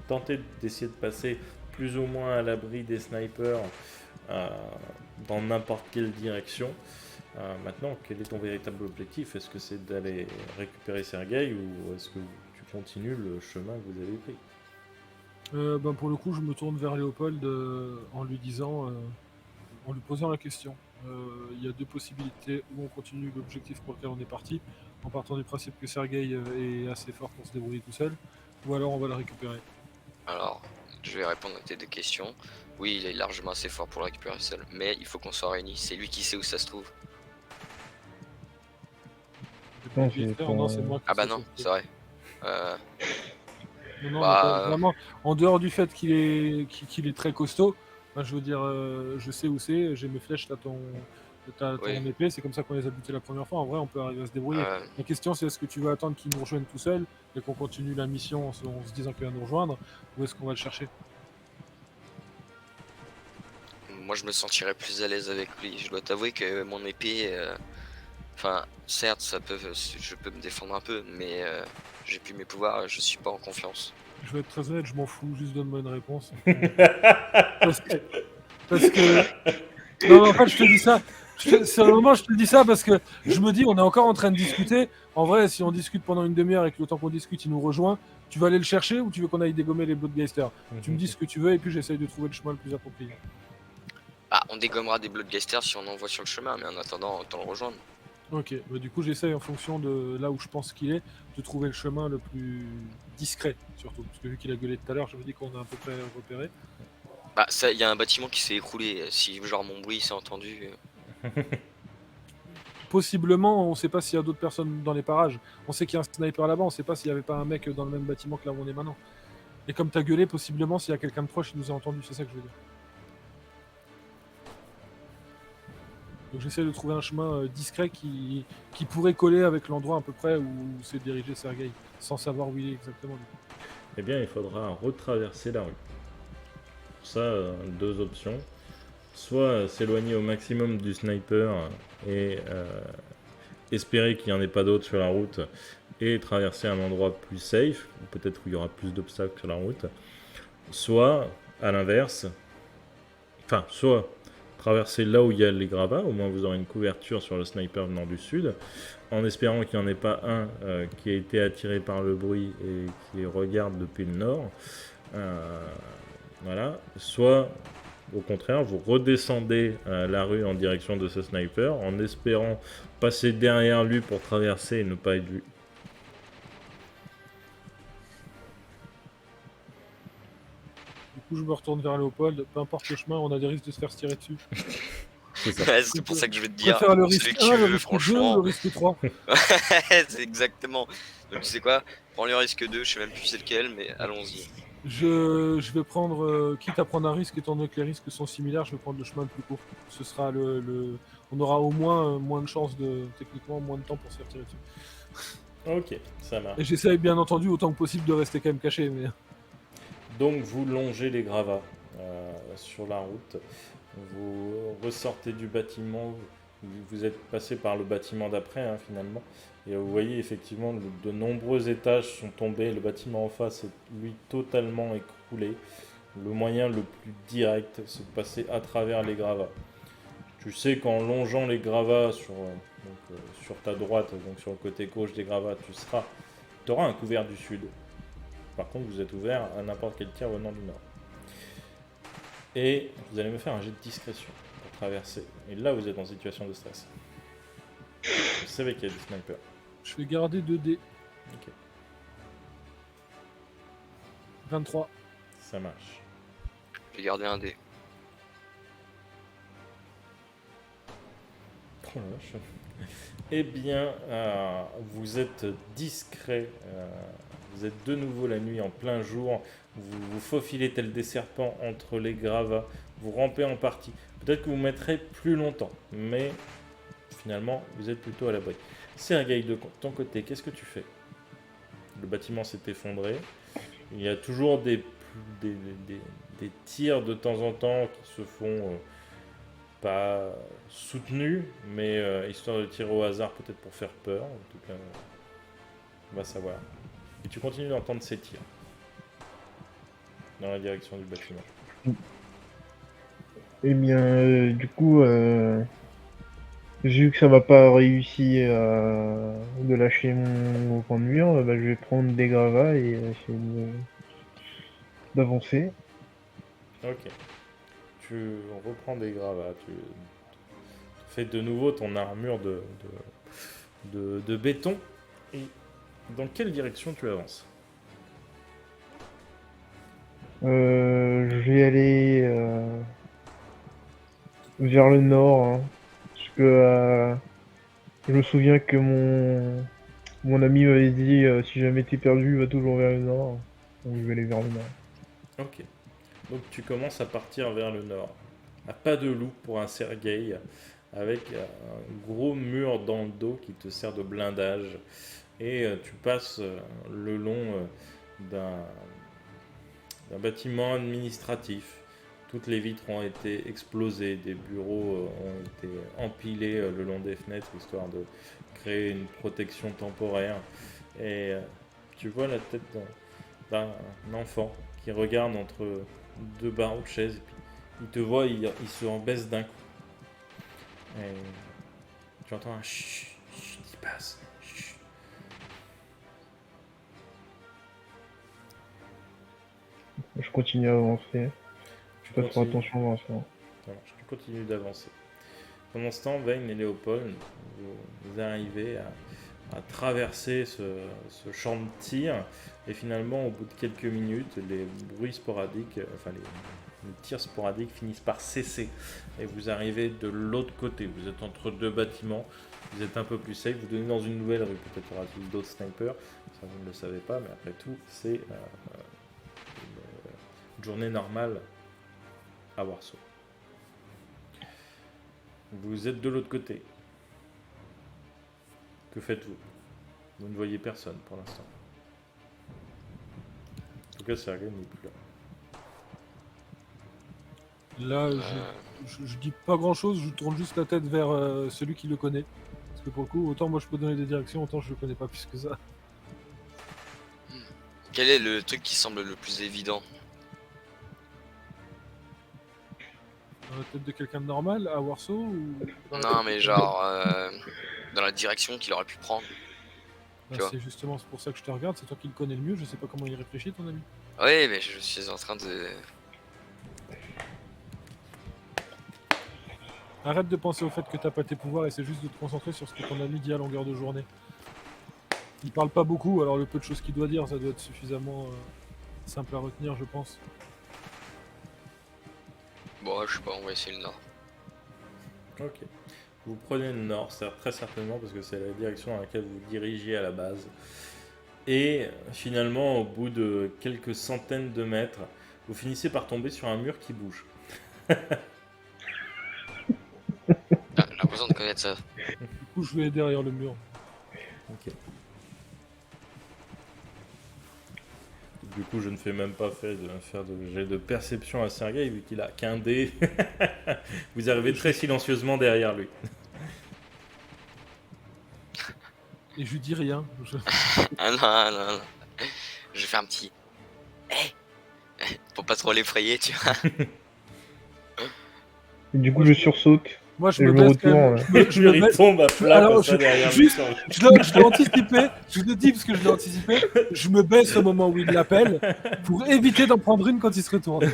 tenter d'essayer de passer plus ou moins à l'abri des snipers dans n'importe quelle direction. Maintenant, quel est ton véritable objectif? Est-ce que c'est d'aller récupérer Sergueï ou est-ce que tu continues le chemin que vous avez pris? Pour le coup, je me tourne vers Léopold en lui disant, en lui posant la question. Il y a deux possibilités: où on continue l'objectif pour lequel on est parti, en partant du principe que Sergueï est assez fort pour se débrouiller tout seul, ou alors on va le récupérer. Alors, je vais répondre à tes deux questions. Oui, il est largement assez fort pour le récupérer seul, mais il faut qu'on soit réunis. C'est lui qui sait où ça se trouve. Non, Je vais c'est faire, pas- non, c'est moi qui Ah bah sais non, ça. c'est vrai. Non, Bah, mais vraiment, en dehors du fait qu'il est très costaud, moi, je veux dire, je sais où c'est, j'ai mes flèches, t'as ton Oui. épée, c'est comme ça qu'on les a butés la première fois. En vrai, on peut arriver à se débrouiller. euh, La question, c'est est-ce que tu veux attendre qu'il nous rejoigne tout seul et qu'on continue la mission en se disant qu'il va nous rejoindre, ou est-ce qu'on va le chercher? moi, je me sentirais plus à l'aise avec lui. Je dois t'avouer que mon épée, enfin, certes, je peux me défendre un peu, mais j'ai plus mes pouvoirs, je suis pas en confiance. Je vais être très honnête, je m'en fous, juste donne-moi une réponse. Parce que... Non, en fait, je te dis ça. Sérieusement, je te dis ça parce que je me dis, on est encore en train de discuter. En vrai, si on discute pendant une demi-heure et que le temps qu'on discute, il nous rejoint, tu vas aller le chercher ou tu veux qu'on aille dégommer les Bloodgeisters? Tu me dis ce que tu veux et puis j'essaye de trouver le chemin le plus approprié. Ah, on dégommera des Bloodgeisters si on envoie sur le chemin, mais en attendant, autant le rejoindre. Ok, bah, du coup, j'essaye en fonction de là où je pense qu'il est, de trouver le chemin le plus discret, surtout. Parce que vu qu'il a gueulé tout à l'heure, je me dis qu'on a à peu près repéré. Bah, il y a un bâtiment qui s'est écroulé. Si genre mon bruit s'est entendu. Possiblement, on sait pas s'il y a d'autres personnes dans les parages. On sait qu'il y a un sniper là-bas, on sait pas s'il y avait pas un mec dans le même bâtiment que là où on est maintenant. Et comme t'as gueulé, possiblement, s'il y a quelqu'un de proche, il nous a entendu, c'est ça que je veux dire. Donc j'essaie de trouver un chemin discret qui pourrait coller avec l'endroit à peu près où s'est dirigé Sergueï, sans savoir où il est exactement. Du coup. Eh bien, il faudra retraverser la rue. Pour ça, deux options. Soit s'éloigner au maximum du sniper et espérer qu'il n'y en ait pas d'autres sur la route et traverser un endroit plus safe, ou peut-être où il y aura plus d'obstacles sur la route. Soit, à l'inverse, soit traverser là où il y a les gravats, au moins vous aurez une couverture sur le sniper venant du sud, en espérant qu'il n'y en ait pas un qui a été attiré par le bruit et qui regarde depuis le nord. Voilà. Soit, au contraire, vous redescendez la rue en direction de ce sniper, en espérant passer derrière lui pour traverser et ne pas être vu. Du coup, je me retourne vers Léopold. Peu importe le chemin, on a des risques de se faire se tirer dessus. C'est ça. Ouais, c'est pour ça que je vais te Je dire. préfère le celui risque que 1, tu le veux, risque 2, franchement. le risque 3. C'est exactement. Donc tu sais quoi? Prends le risque 2, je sais même plus c'est lequel, mais allons-y. Je vais prendre, quitte à prendre un risque, étant donné que les risques sont similaires, je vais prendre le chemin le plus court. Ce sera on aura au moins moins de chances techniquement, moins de temps pour se faire tirer dessus. Ok, ça marche. Et j'essaye bien entendu autant que possible de rester quand même caché, mais... Donc vous longez les gravats sur la route, vous ressortez du bâtiment, vous êtes passé par le bâtiment d'après finalement, et vous voyez effectivement de nombreux étages sont tombés, le bâtiment en face est lui totalement écroulé. Le moyen le plus direct c'est de passer à travers les gravats. Tu sais qu'en longeant les gravats sur ta droite, donc sur le côté gauche des gravats, tu auras un couvert du sud. Par contre, vous êtes ouvert à n'importe quel tir venant du nord. Et vous allez me faire un jet de discrétion pour traverser. Et là, vous êtes en situation de stress. Vous savez qu'il y a des snipers. Je vais garder 2 dés. Ok, 23. ça marche. J'ai gardé un dé. Oh la vache. Eh bien, vous êtes discret. Vous êtes de nouveau la nuit en plein jour. Vous vous faufilez tel des serpents entre les gravats. Vous rampez en partie. Peut-être que vous mettrez plus longtemps, mais finalement, vous êtes plutôt à l'abri. Sergueï, de ton côté, qu'est-ce que tu fais? Le bâtiment s'est effondré. Il y a toujours des tirs de temps en temps qui se font pas soutenus, mais histoire de tirer au hasard, peut-être pour faire peur. En tout cas, on va savoir. Et tu continues d'entendre ces tirs dans la direction du bâtiment. Eh bien, du coup, vu que ça m'a pas réussi de lâcher mon point de mur, bah, je vais prendre des gravats et essayer d'avancer. Ok. Tu reprends des gravats. Tu fais de nouveau ton armure de béton. Et dans quelle direction tu avances? Je vais aller vers le nord, hein, parce que je me souviens que mon ami m'avait dit si jamais t'es perdu, va toujours vers le nord. Donc je vais aller vers le nord. Ok. Donc tu commences à partir vers le nord. À pas de loup pour un Sergueï, avec un gros mur dans le dos qui te sert de blindage. Et tu passes le long d'un bâtiment administratif. Toutes les vitres ont été explosées, des bureaux ont été empilés le long des fenêtres, histoire de créer une protection temporaire. Et tu vois la tête d'un enfant qui regarde entre deux barreaux de chaise, et puis il te voit, il se en baisse d'un coup. Et tu entends un chut, chut, il passe. Chut. Je continue à avancer. Tu Je vais faire continues. attention à ça. Ça marche, tu continues d'avancer. Pendant ce temps, Vayne et Léopold, vous arrivez à traverser ce champ de tir, et finalement, au bout de quelques minutes, les bruits sporadiques, enfin les tirs sporadiques finissent par cesser, et vous arrivez de l'autre côté. Vous êtes entre deux bâtiments, vous êtes un peu plus safe, vous donnez dans une nouvelle rue. Peut-être y aura-t-il d'autres snipers, ça vous ne le savez pas, mais après tout, c'est une journée normale à Warsaw. Vous êtes de l'autre côté. Que faites-vous? Vous ne voyez personne pour l'instant. En tout cas, Sergueï n'est plus là. Là, je dis pas grand chose, je tourne juste la tête vers celui qui le connaît. Parce que pour le coup, autant moi je peux donner des directions, autant je le connais pas plus que ça. Quel est le truc qui semble le plus évident? Dans la tête de quelqu'un de normal, à Warsaw ou... Non, mais genre dans la direction qu'il aurait pu prendre. Bah, tu vois. c'est justement pour ça que je te regarde, c'est toi qui le connais le mieux, je sais pas comment il réfléchit ton ami. Oui, mais je suis en train de. Arrête de penser au fait que t'as pas tes pouvoirs, et c'est juste de te concentrer sur ce que ton ami dit à longueur de journée. Il parle pas beaucoup, alors le peu de choses qu'il doit dire, ça doit être suffisamment simple à retenir, je pense. Bon, je sais pas, on va essayer le nord. Ok. Vous prenez le nord, très certainement, parce que c'est la direction dans laquelle vous vous dirigiez à la base. Et finalement, au bout de quelques centaines de mètres, vous finissez par tomber sur un mur qui bouge. Ah, j'ai l'impression de connaître ça. Du coup, je vais derrière le mur. Ok. Du coup, je ne fais même pas faire de jet de perception à Sergueï, vu qu'il a qu'un dé. Vous arrivez très silencieusement derrière lui. Et je lui dis rien. Ah non, non, non. Je fais un petit. Pour pas trop l'effrayer, tu vois. Et du coup, je sursaute. Moi, je Et me je me baisse quand même. retourne. Je me Il baisse. tombe à plat Alors, comme ça derrière lui. juste, je l'ai anticipé, je le dis parce que je l'ai anticipé, je me baisse au moment où il l'appelle pour éviter d'en prendre une quand il se retourne.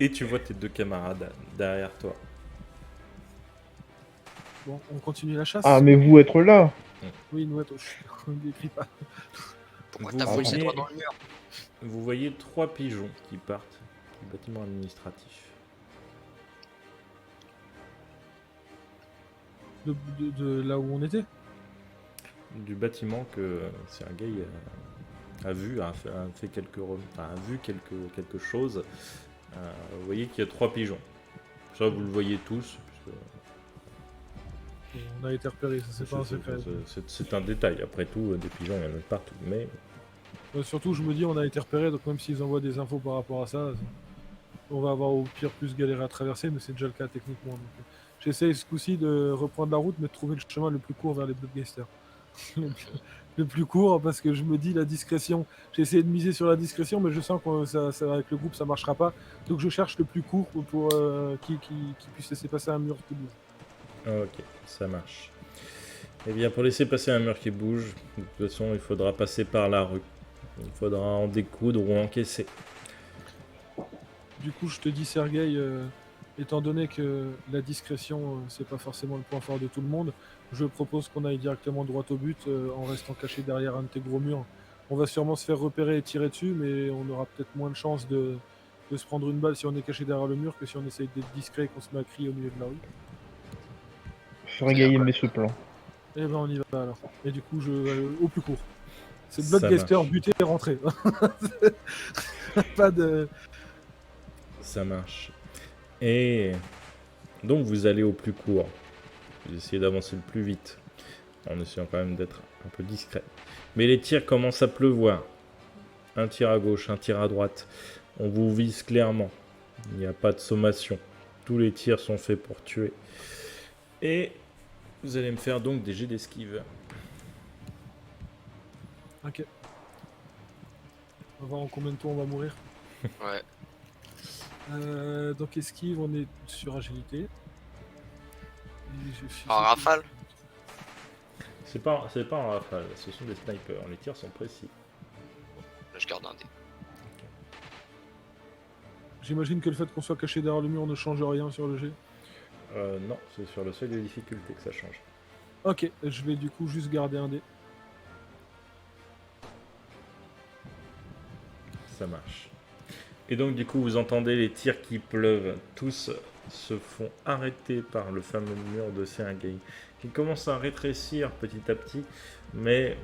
Et tu vois tes deux camarades derrière toi. Bon, on continue la chasse. Ah, mais vous être là. Oui, nous, attends, on ne décrit pas. Pourquoi Vous t'as foncé voyez- droit dans le mur? Vous voyez 3 pigeons qui partent du bâtiment administratif. De là où on était. Du bâtiment que Sergei a vu, a fait quelque chose. Vous voyez qu'il y a 3 pigeons. Ça, vous le voyez tous. Puisque On a été repérés, ça c'est pas un secret. c'est un détail. Après tout, des pigeons, il y en a partout. Mais Surtout, je me dis, on a été repérés, donc même s'ils envoient des infos par rapport à ça, on va avoir au pire plus galéré à traverser, mais c'est déjà le cas techniquement. Donc, j'essaye ce coup-ci de reprendre la route, mais de trouver le chemin le plus court vers les Bloodgeisters. Le plus court, parce que je me dis la discrétion. J'ai essayé de miser sur la discrétion, mais je sens qu'avec le groupe ça marchera pas. Donc je cherche le plus court pour qui puisse laisser passer un mur qui bouge. ok, ça marche. Eh bien, pour laisser passer un mur qui bouge, de toute façon, il faudra passer par la rue. Il faudra en découdre ou encaisser. Du coup, je te dis, Sergueï, étant donné que la discrétion, c'est pas forcément le point fort de tout le monde, je propose qu'on aille directement droit au but en restant caché derrière un de tes gros murs. On va sûrement se faire repérer et tirer dessus, mais on aura peut-être moins de chances de se prendre une balle si on est caché derrière le mur que si on essaye d'être discret et qu'on se met à crier au milieu de la rue. Sergei aimait ce plan. Eh ben, on y va alors. Et du coup, je vais au plus court. C'est Ça Bloodgeister, marche. buté et rentré. Pas de. Ça marche. Et donc, vous allez au plus court. Vous essayez d'avancer le plus vite. En essayant quand même d'être un peu discret. Mais les tirs commencent à pleuvoir. Un tir à gauche, un tir à droite. On vous vise clairement. Il n'y a pas de sommation. Tous les tirs sont faits pour tuer. Et vous allez me faire donc des jets d'esquive. Ok. On va voir en combien de temps on va mourir. Ouais. Donc esquive, on est sur agilité. Et En rafale? C'est pas en rafale, ce sont des snipers. Les tirs sont précis. Là, je garde un dé. J'imagine que le fait qu'on soit caché derrière le mur ne change rien sur le jet. Non, c'est sur le seuil de difficulté que ça change. Ok, je vais du coup juste garder un dé. Ça marche. Et donc du coup vous entendez les tirs qui pleuvent. Tous se font arrêter par le fameux mur de Sergei qui commence à rétrécir petit à petit, mais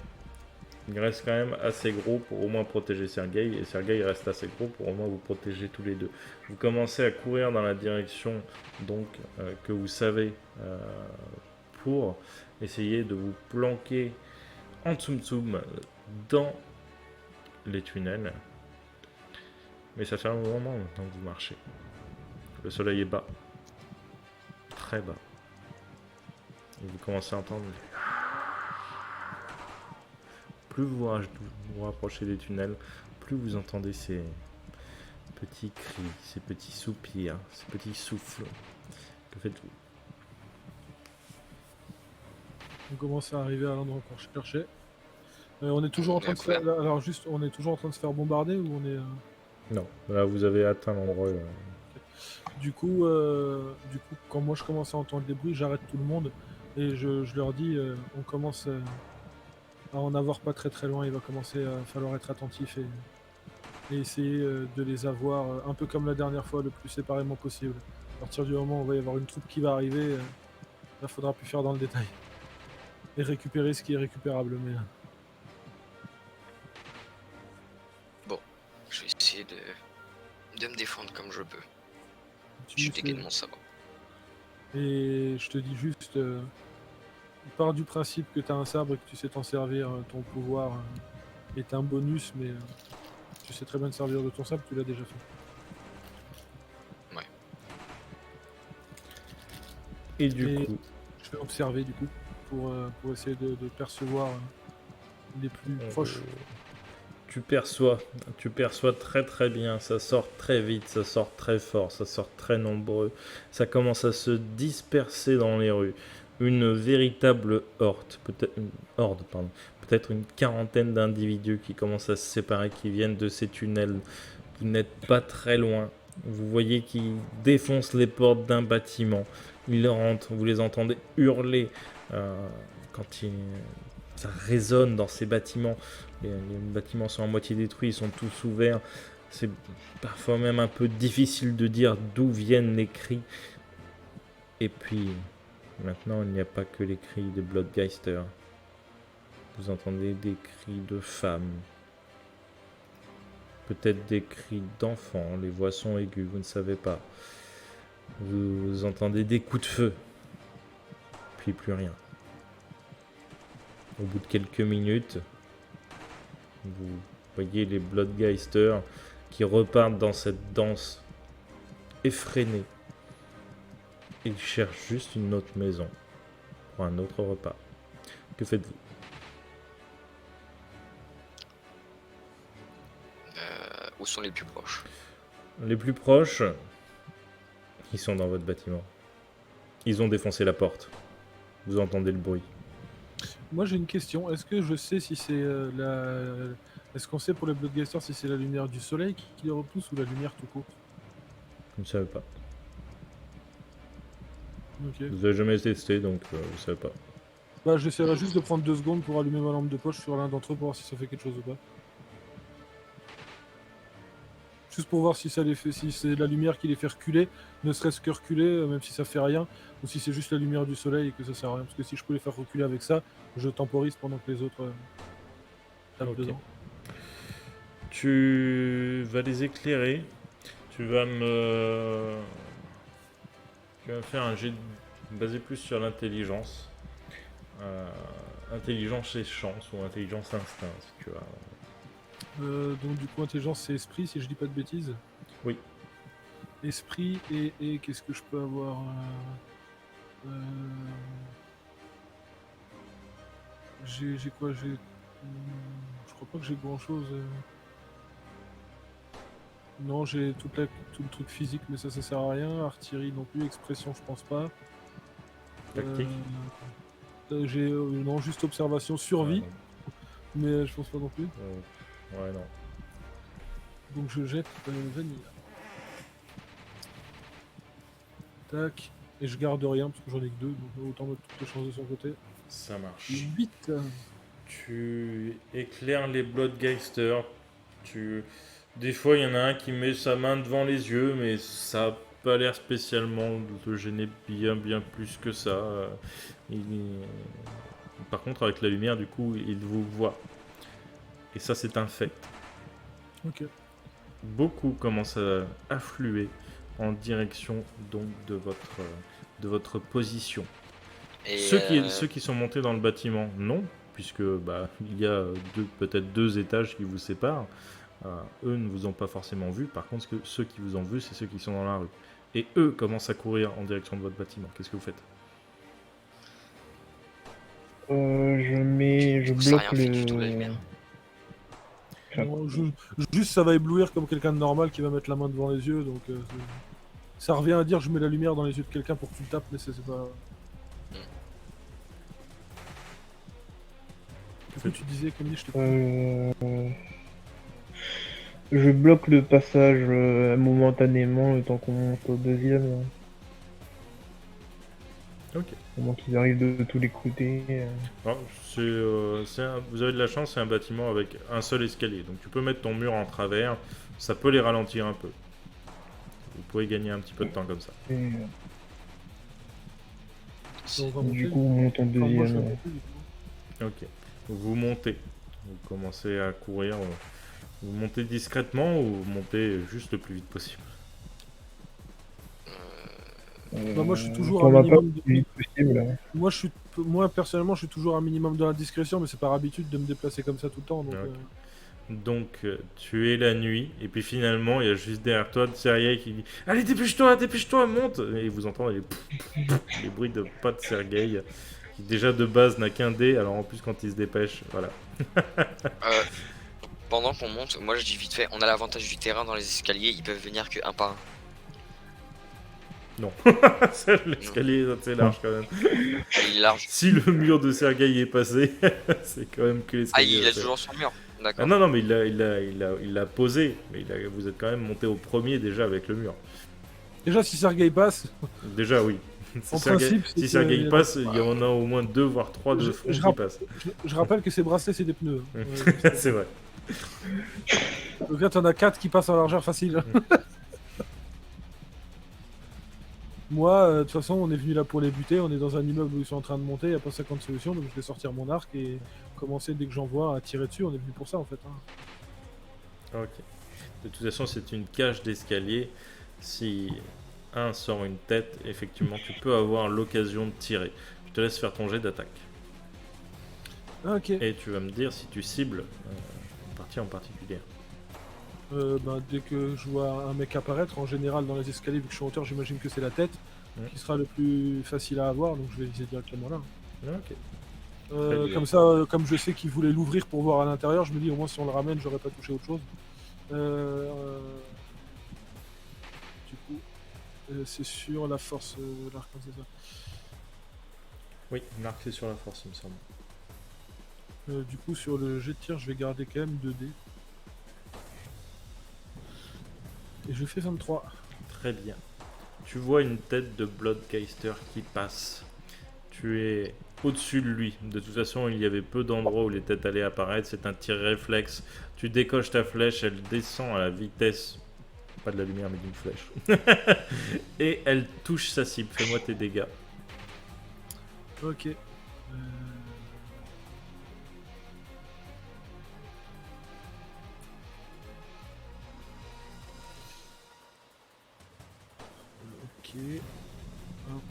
il reste quand même assez gros pour au moins protéger Sergei, et Sergei reste assez gros pour au moins vous protéger tous les deux. Vous commencez à courir dans la direction donc que vous savez pour essayer de vous planquer en tsum tsum dans les tunnels. Mais ça fait un moment maintenant que vous marchez. Le soleil est bas. Très bas. Et vous commencez à entendre... Plus vous vous rapprochez des tunnels, plus vous entendez ces petits cris, ces petits soupirs, ces petits souffles. Que faites-vous? On commence à arriver à l'endroit qu'on cherchait. On est toujours en train de se faire... Alors juste, on est toujours en train de se faire bombarder ou on est... Non, là vous avez atteint l'endroit. Du coup, quand moi je commence à entendre des bruits, j'arrête tout le monde et je leur dis, on commence à en avoir pas très très loin. Il va commencer à falloir être attentif et essayer de les avoir un peu comme la dernière fois, le plus séparément possible. À partir du moment où il va y avoir une troupe qui va arriver, il faudra plus faire dans le détail et récupérer ce qui est récupérable. Mais Je vais essayer de me défendre comme je peux. Je tu suis sais- dégaine mon sabre. Et je te dis juste, pars du principe que tu as un sabre et que tu sais t'en servir, ton pouvoir est un bonus, mais tu sais très bien te servir de ton sabre, tu l'as déjà fait. Et du Et- coup, Je vais observer du coup, pour essayer de percevoir les plus proches. tu perçois très très bien, ça sort très vite, ça sort très fort, ça sort très nombreux, ça commence à se disperser dans les rues. Une véritable peut-être une quarantaine d'individus qui commencent à se séparer, qui viennent de ces tunnels. Vous n'êtes pas très loin Vous voyez qu'ils défoncent les portes d'un bâtiment. Ils rentrent, vous les entendez hurler quand ça résonne dans ces bâtiments. Les bâtiments sont à moitié détruits, ils sont tous ouverts. C'est parfois même un peu difficile de dire d'où viennent les cris. Et puis, maintenant, il n'y a pas que les cris de Bloodgeister. Vous entendez des cris de femmes. Peut-être des cris d'enfants. Les voix sont aiguës, vous ne savez pas. Vous entendez des coups de feu. Puis plus rien. Au bout de quelques minutes, vous voyez les Bloodgeister qui repartent dans cette danse effrénée. Ils cherchent juste une autre maison pour un autre repas. Que faites-vous? Où sont les plus proches? Les plus proches, ils sont dans votre bâtiment. Ils ont défoncé la porte. Vous entendez le bruit. Moi j'ai une question, est-ce que je sais si c'est Est-ce qu'on sait pour les Bloodgeister si c'est la lumière du soleil qui les repousse ou la lumière tout court? Vous ne savez pas. Ok. Vous n'avez jamais testé, donc vous ne savez pas. Bah j'essaierai juste de prendre 2 secondes pour allumer ma lampe de poche sur l'un d'entre eux pour voir si ça fait quelque chose ou pas. Juste pour voir si ça les fait, si c'est la lumière qui les fait reculer, ne serait-ce que reculer, même si ça fait rien, ou si c'est juste la lumière du soleil et que ça sert à rien. Parce que si je peux les faire reculer avec ça, je temporise pendant que les autres tapent Ok. dedans. Tu vas les éclairer. Tu vas faire un jet basé plus sur l'intelligence. Intelligence et chance, ou intelligence instinct, si tu as. Donc du coup intelligence c'est esprit si je dis pas de bêtises. Oui. Esprit et qu'est-ce que je peux avoir j'ai quoi j'ai je crois pas que j'ai grand chose. Non j'ai tout le truc physique mais ça sert à rien. Artillerie non plus, expression je pense pas. Tactique. J'ai non juste observation survie mais je pense pas non plus. Ouais, non. Donc je jette vanille. Tac. Et je garde rien parce que j'en ai que 2, donc autant mettre toutes les chances de son côté. Ça marche. 8. Tu éclaires les Bloodgeister. Des fois, il y en a un qui met sa main devant les yeux, mais ça n'a pas l'air spécialement de te gêner bien plus que ça. Par contre, avec la lumière, du coup, il vous voit. Et ça, c'est un fait. Ok. Beaucoup commencent à affluer en direction donc de votre position. Et Ceux qui sont montés dans le bâtiment, non, puisque il y a peut-être 2 étages qui vous séparent. Eux ne vous ont pas forcément vu. Par contre, ceux qui vous ont vu, c'est ceux qui sont dans la rue. Et eux commencent à courir en direction de votre bâtiment. Qu'est-ce que vous faites? Je ça a bloque rien fait du tout, la lumière. Non, juste ça va éblouir comme quelqu'un de normal qui va mettre la main devant les yeux, donc ça revient à dire je mets la lumière dans les yeux de quelqu'un pour que tu le tapes, mais c'est pas. Du coup, tu disais Camille, je t'ai Je bloque le passage momentanément le temps qu'on monte au deuxième. Ok. Au moment qu'ils arrivent de tous les côtés. Alors, vous avez de la chance, c'est un bâtiment avec un seul escalier. Donc tu peux mettre ton mur en travers, ça peut les ralentir un peu. Vous pouvez gagner un petit peu de temps comme ça. Et, On va monter. du coup, on monte en Enfin, moi, je deuxième. vais monter, du coup. Ok. Vous montez. Vous commencez à courir. Vous montez discrètement ou vous montez juste le plus vite possible? Bah, moi, je suis toujours pour un ma part, minimum le plus vite possible. Moi, personnellement, je suis toujours un minimum de la discrétion, mais c'est par habitude de me déplacer comme ça tout le temps. Donc, Ok. Donc, tu es la nuit, et puis finalement, il y a juste derrière toi Sergei qui dit « Allez, dépêche-toi, monte !» Et vous entendez les bruits de pas de Sergei, qui déjà de base n'a qu'un dé, alors en plus quand il se dépêche, voilà. Pendant qu'on monte, moi je dis vite fait, on a l'avantage du terrain dans les escaliers, ils peuvent venir que un par un. Non. L'escalier est assez large quand même. Il est large. Si le mur de Sergueï est passé, c'est quand même que Ah, l'escalier. il est a assez- toujours son mur. Ah D'accord. non, non, mais il l'a posé. Mais vous êtes quand même monté au premier déjà avec le mur. Déjà, si Sergei passe, Déjà, oui. En principe, c'est si que- Sergueï passe, il y en a au moins 2 voire 3 de Je- front je qui rapp- passent. je rappelle que ces bracelets, c'est des pneus. C'est vrai. Donc là, t'en as 4 qui passent en largeur facile. Moi, de toute façon, on est venu là pour les buter. On est dans un immeuble où ils sont en train de monter. Il n'y a pas 50 solutions. Donc je vais sortir mon arc et commencer dès que j'en vois à tirer dessus. On est venu pour ça en fait. Hein. Ok. De toute façon, c'est une cage d'escalier. Si un sort une tête, effectivement, tu peux avoir l'occasion de tirer. Je te laisse faire ton jet d'attaque. Ah, ok. Et tu vas me dire si tu cibles une partie en particulier. Dès que je vois un mec apparaître, en général dans les escaliers, vu que je suis en hauteur, j'imagine que c'est la tête qui sera le plus facile à avoir. Donc je vais viser directement là. Ok. bien. Comme ça, comme je sais qu'il voulait l'ouvrir pour voir à l'intérieur, je me dis au moins si on le ramène, j'aurais pas touché autre chose. Du coup, c'est sur la force de l'arc, c'est ça. Oui, l'arc c'est sur la force, il me semble. Du coup, sur le jet de tir, je vais garder quand même 2 dés. Et je fais 23. Très bien. Tu vois une tête de Bloodgeister qui passe. Tu es au-dessus de lui. De toute façon, il y avait peu d'endroits où les têtes allaient apparaître. C'est un tir réflexe. Tu décoches ta flèche, elle descend à la vitesse, pas de la lumière, mais d'une flèche. Et elle touche sa cible. Fais-moi tes dégâts. Ok. Ok. Hop.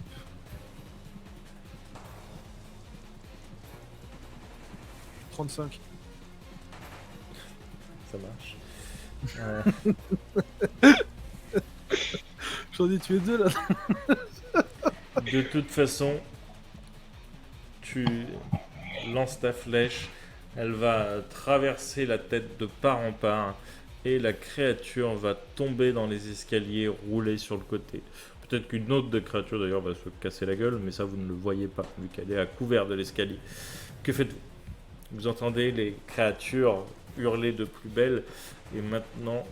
35. Ça marche. J'en ai tué 2 là. De toute façon, tu lances ta flèche, elle va traverser la tête de part en part et la créature va tomber dans les escaliers, rouler sur le côté. Peut-être qu'une autre de créature d'ailleurs va se casser la gueule, mais ça vous ne le voyez pas vu qu'elle est à couvert de l'escalier. Que faites-vous? Vous entendez les créatures hurler de plus belle et maintenant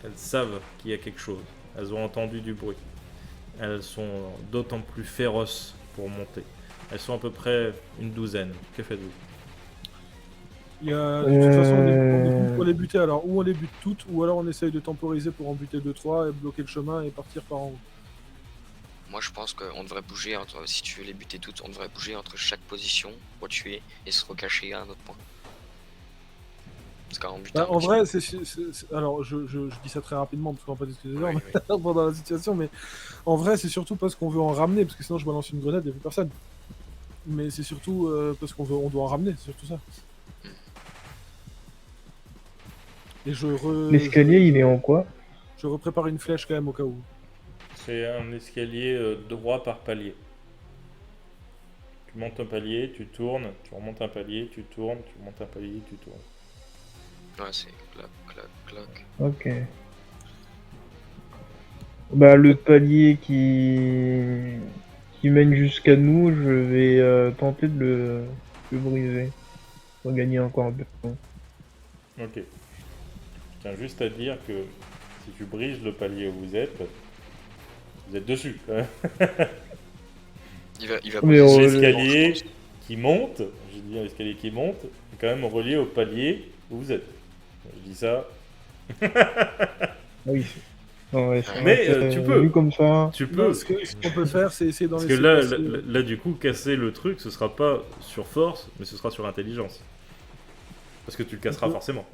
elles savent qu'il y a quelque chose. Elles ont entendu du bruit. Elles sont d'autant plus féroces pour monter. Elles sont à peu près une douzaine. Que faites-vous? Il y a, de toute façon, on est venu pour les buter. Alors, ou on les bute toutes, ou alors on essaye de temporiser pour en buter 2-3 et bloquer le chemin et partir par en haut. Moi, je pense qu'on devrait bouger entre. Si tu veux les buter toutes, on devrait bouger entre chaque position pour tuer et se recacher à un autre point. Parce qu'en butant. Bah, en vrai, alors je dis ça très rapidement parce qu'on va pas discuter Oui, pendant la situation, mais en vrai, c'est surtout parce qu'on veut en ramener, parce que sinon je balance une grenade, il n'y a plus personne. Mais c'est surtout parce on doit en ramener, c'est surtout ça. Et L'escalier, il est en quoi? je reprépare une flèche quand même au cas où. C'est un escalier droit par palier. Tu montes un palier, tu tournes, tu remontes un palier, tu tournes, tu remontes un palier, tu tournes. Ouais, c'est clac, clac, clac. Ok. Bah, le palier qui mène jusqu'à nous, je vais tenter de le briser. Pour gagner encore un peu de temps. Ok. Je tiens juste à dire que si tu brises le palier où vous êtes dessus quand même. Il va Mais briser les L'escalier planches, je pense. qui monte, j'ai dit l'escalier qui monte, est quand même relié au palier où vous êtes. Je dis ça. Ah oui. Non, ouais, c'est Mais, vrai que, tu peux. Vu comme ça. Tu peux. Non, ce qu'on peut faire, c'est essayer d'en Parce que laisser là, passer. là, du coup, casser le truc, ce sera pas sur force, mais ce sera sur intelligence. Parce que tu le casseras Ok. forcément.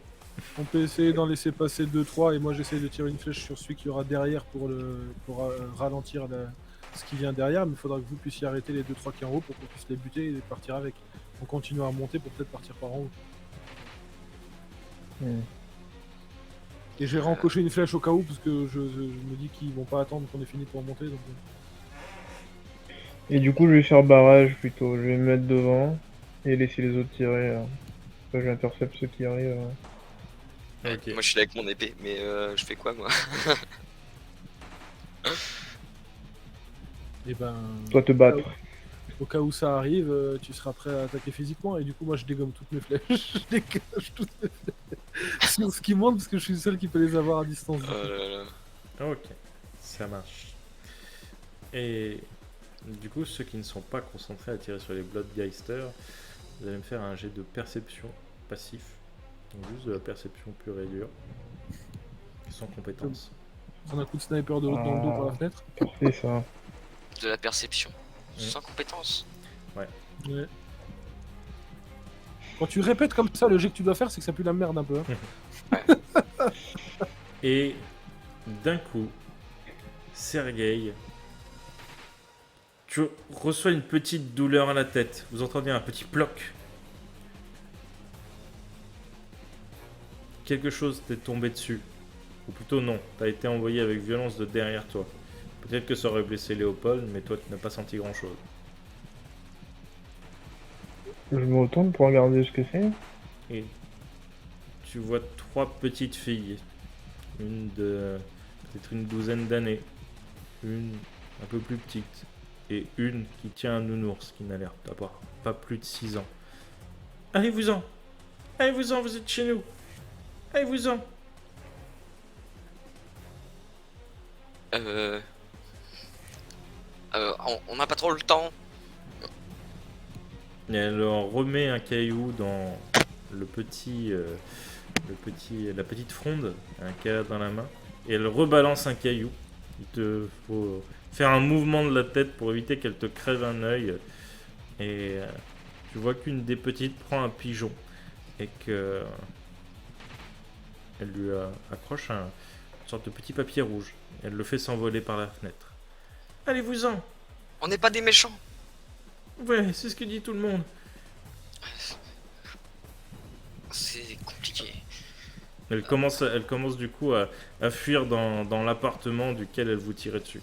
On peut essayer d'en laisser passer 2-3 et moi j'essaie de tirer une flèche sur celui qui aura derrière pour ralentir ce qui vient derrière, mais il faudra que vous puissiez arrêter les 2-3 qui sont en haut pour qu'on puisse les buter et partir avec. On continue à remonter pour peut-être partir par en haut. Hmm. Et j'ai rencoché une flèche au cas où parce que je me dis qu'ils vont pas attendre qu'on ait fini pour remonter. Donc... Et du coup, je vais faire barrage plutôt. Je vais me mettre devant et laisser les autres tirer. Après, j'intercepte ceux qui arrivent. Ok. Moi, je suis là avec mon épée, mais je fais quoi, moi? Et ben, Toi te battre. au cas où ça arrive, tu seras prêt à attaquer physiquement. Et du coup, moi, je dégomme toutes mes flèches. Je dégage toutes mes flèches. Sur ce qui monte, parce que je suis le seul qui peut les avoir à distance. Oh là là. Ok, ça marche. Et du coup, ceux qui ne sont pas concentrés à tirer sur les Bloodgeister, vous allez me faire un jet de perception passif. Donc juste de la perception pure et dure. Sans compétence. Prendre un coup de sniper de l'autre dans le dos par la fenêtre. Parfait ça. De la perception. Sans compétence. Ouais. Quand tu répètes comme ça, le jet que tu dois faire, c'est que ça pue la merde un peu. Hein. Et d'un coup, Sergueï, tu reçois une petite douleur à la tête. Vous entendez un petit ploc. Quelque chose t'est tombé dessus. Ou plutôt non, t'as été envoyé avec violence de derrière toi. Peut-être que ça aurait blessé Léopold, mais toi tu n'as pas senti grand chose. Je me retourne pour regarder ce que c'est. Et tu vois 3 petites filles. Une de peut-être une douzaine d'années. Une un peu plus petite. Et une qui tient un nounours qui n'a l'air d'avoir pas plus de 6 ans. Allez-vous-en! Allez-vous-en, vous êtes chez nous! Allez-vous-en! On n'a pas trop le temps. Et elle remet un caillou dans la petite fronde, qu'elle a dans la main, et elle rebalance un caillou. Il te faut faire un mouvement de la tête pour éviter qu'elle te crève un œil. Et tu vois qu'une des petites prend un pigeon et que elle lui accroche une sorte de petit papier rouge. Elle le fait s'envoler par la fenêtre. Allez-vous-en! On n'est pas des méchants. Ouais, c'est ce que dit tout le monde. C'est compliqué. Elle commence du coup à fuir dans l'appartement duquel elle vous tirait dessus.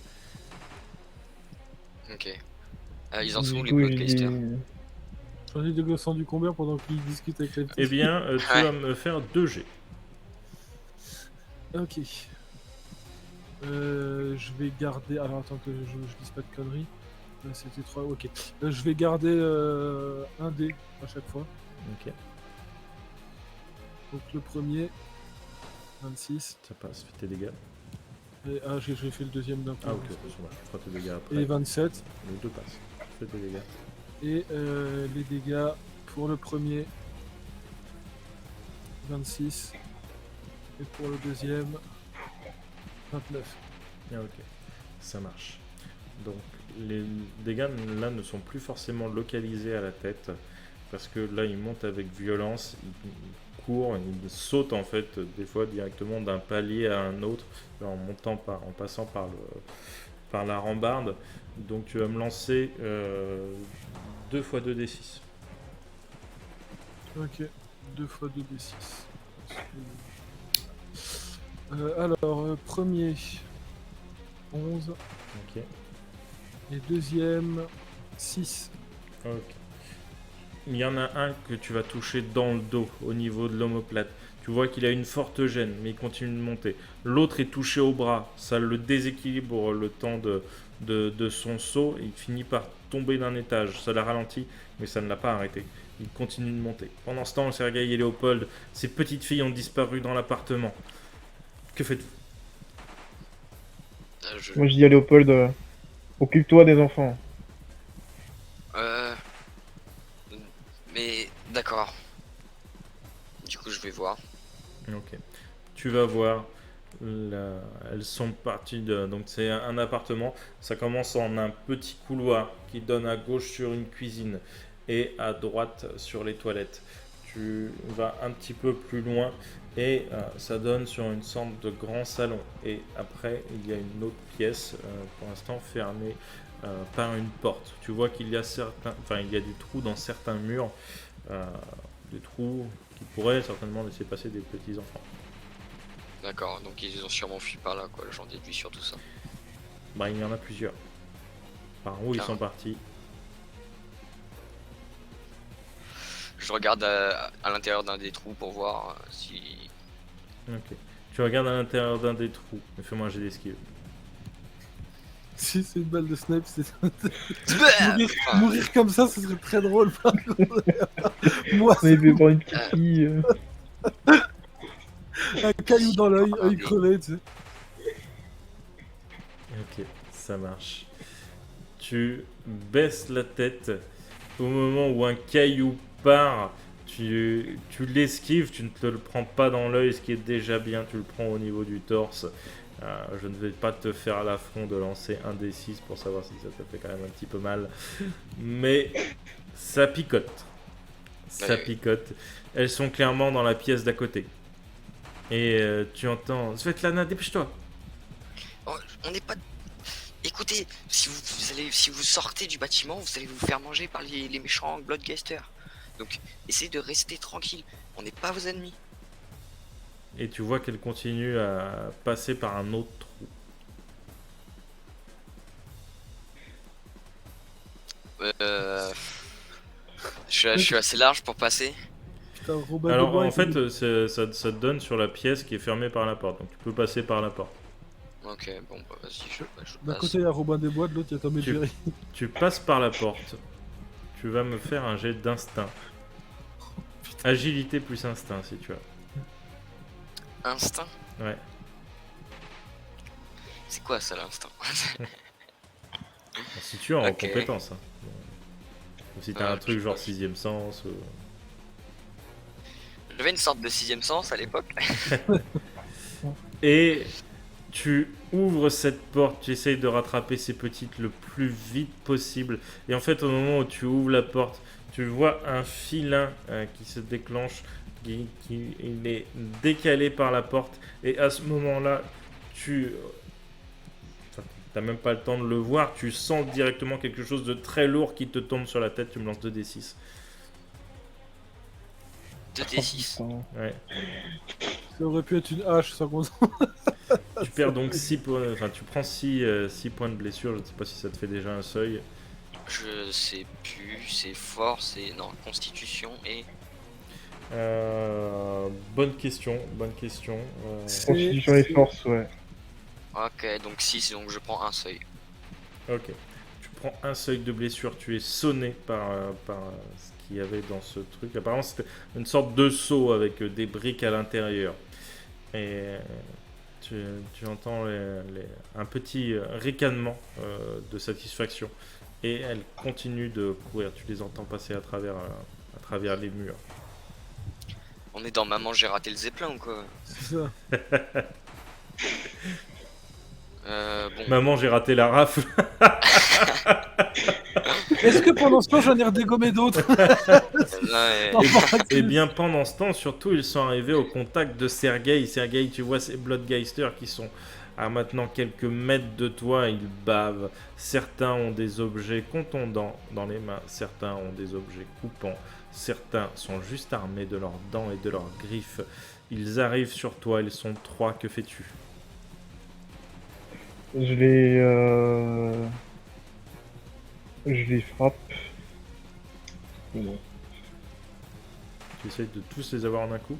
Ok. Ils en sont où Du les coup, je Bloodgeister? dis- J'en ai deux gosses du combat pendant qu'ils discutent avec les petits. Eh bien, tu Ouais. vas me faire 2 G. Ok. Je vais garder. Alors attends que je dise pas de conneries. C'était 3. Ok. Je vais garder un dé à chaque fois. Ok, Donc le premier, 26. ça passe, fais tes dégâts. Et, j'ai fait le deuxième d'un coup. Ah ok, ça marche, je ferai tes dégâts après. Et 27. Les 2 passent. Fais tes dégâts. Et les dégâts pour le premier, 26. Et pour le deuxième, 29. Ah ok, ça marche. Donc les dégâts là ne sont plus forcément localisés à la tête. Parce que là il monte avec violence, il court, il saute en fait des fois directement d'un palier à un autre en passant par la rambarde. Donc tu vas me lancer 2 x 2d6. Ok, 2 x 2d6. Alors, premier, 11. Ok. Et deuxième, 6. Ok. Il y en a un que tu vas toucher dans le dos, au niveau de l'omoplate. Tu vois qu'il a une forte gêne, mais il continue de monter. L'autre est touché au bras. Ça le déséquilibre le temps de son saut. Et il finit par tomber d'un étage. Ça l'a ralenti, mais ça ne l'a pas arrêté. Il continue de monter. Pendant ce temps, Sergueï et Léopold, ces petites filles ont disparu dans l'appartement. Que faites-vous? Moi je dis à Léopold, occupe-toi des enfants. Mais d'accord. Du coup, je vais voir. Ok. Tu vas voir. Elles sont parties donc c'est un appartement. Ça commence en un petit couloir qui donne à gauche sur une cuisine et à droite sur les toilettes. Tu vas un petit peu plus loin et ça donne sur une sorte de grand salon. Et après, il y a une autre pièce, pour l'instant fermée par une porte. Tu vois qu'il y a il y a des trous dans certains murs, des trous qui pourraient certainement laisser passer des petits enfants. D'accord, donc ils ont sûrement fui par là, quoi. J'en déduis sur tout ça. Bah, il y en a plusieurs. Par où ils sont partis? Je regarde à l'intérieur d'un des trous pour voir si... Ok. Tu regardes à l'intérieur d'un des trous. Mais fais-moi un jet d'esquive. Si c'est une balle de snipe, c'est... Bah, Mourir comme ça, ce serait très drôle. par contre. Moi, On est fait par une petite fille. un caillou dans l'œil, œil crevé, tu sais. Ok, ça marche. Tu baisses la tête au moment où un caillou part. Tu l'esquives, tu ne te le prends pas dans l'œil, ce qui est déjà bien. Tu le prends au niveau du torse. Je ne vais pas te faire l'affront de lancer un D6 pour savoir si ça te fait quand même un petit peu mal. Mais ça picote. Ça Ouais. picote. Elles sont clairement dans la pièce d'à côté. Et tu entends Svetlana, dépêche-toi. Oh, on n'est pas. Écoutez, si vous sortez du bâtiment, vous allez vous faire manger par les méchants Bloodgeister. Donc, essayez de rester tranquille. On n'est pas vos ennemis. Et tu vois qu'elle continue à passer par un autre trou. Je suis assez large pour passer. Putain, Robin Alors Desbois, en il fait, ça te donne sur la pièce qui est fermée par la porte. Donc tu peux passer par la porte. Ok, bon, bah vas-y, je D'un passe. côté, il y a Robin Desbois, de l'autre, il y a Tom et Tu- Jerry. Tu passes par la porte. Tu vas me faire un jet d'instinct. Agilité plus instinct si tu as. Instinct? Ouais. C'est quoi ça, l'instinct? Si tu as en Ok. compétence. Hein. Ou si t'as un je truc sais genre pas. sixième sens. J'avais une sorte de sixième sens à l'époque. Et tu ouvres cette porte, tu essayes de rattraper ces petites le plus vite possible. Et en fait, au moment où tu ouvres la porte, tu vois un filin qui se déclenche, il est décalé par la porte. Et à ce moment-là, t'as même pas le temps de le voir, tu sens directement quelque chose de très lourd qui te tombe sur la tête, tu me lances 2d6. 2d6. Ouais. Ça aurait pu être une hache, sans compte. Tu perds donc 6 points, enfin tu prends 6 points de blessure, je ne sais pas si ça te fait déjà un seuil. Je sais plus, c'est force et. Non, constitution et. Bonne question, bonne question. Constitution et force, ouais. Ok, donc 6, donc je prends un seuil. Ok. Tu prends un seuil de blessure, tu es sonné par ce qu'il y avait dans ce truc. Apparemment, c'était une sorte de seau avec des briques à l'intérieur. Et tu entends un petit ricanement de satisfaction. Et elle continue de courir. Tu les entends passer à travers les murs. On est dans Maman, j'ai raté le Zeppelin ou quoi? C'est ça. Bon. Maman, j'ai raté la rafle. Est-ce que pendant ce temps, j'en ai redégommé d'autres? Là, Et bien pendant ce temps, surtout, ils sont arrivés au contact de Sergei. Sergei, tu vois ces Bloodgeister qui sont à maintenant quelques mètres de toi, ils bavent. Certains ont des objets contondants dans les mains, certains ont des objets coupants, certains sont juste armés de leurs dents et de leurs griffes. Ils arrivent sur toi, ils sont 3, que fais-tu? Je les frappe. Bon. Tu essayes de tous les avoir en un coup?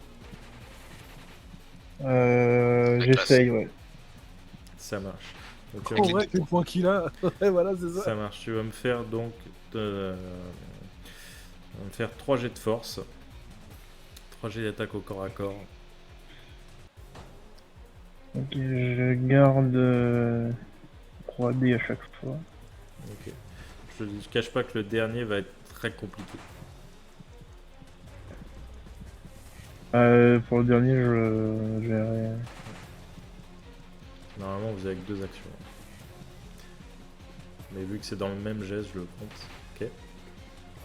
J'essaye, ouais. Ça marche. Donc, tu En vas- Avec les vrai, avec les points qu'il a. Ouais, voilà, c'est ça. Ça marche, tu vas me faire donc tu vas me faire 3 jets de force, 3 jets d'attaque au corps à corps. Ok, je garde 3D à chaque fois. Ok. Je ne cache pas que le dernier va être très compliqué. Pour le dernier, je verrai. Normalement, vous avez que 2 actions. Mais vu que c'est dans le même geste, je le compte. Ok.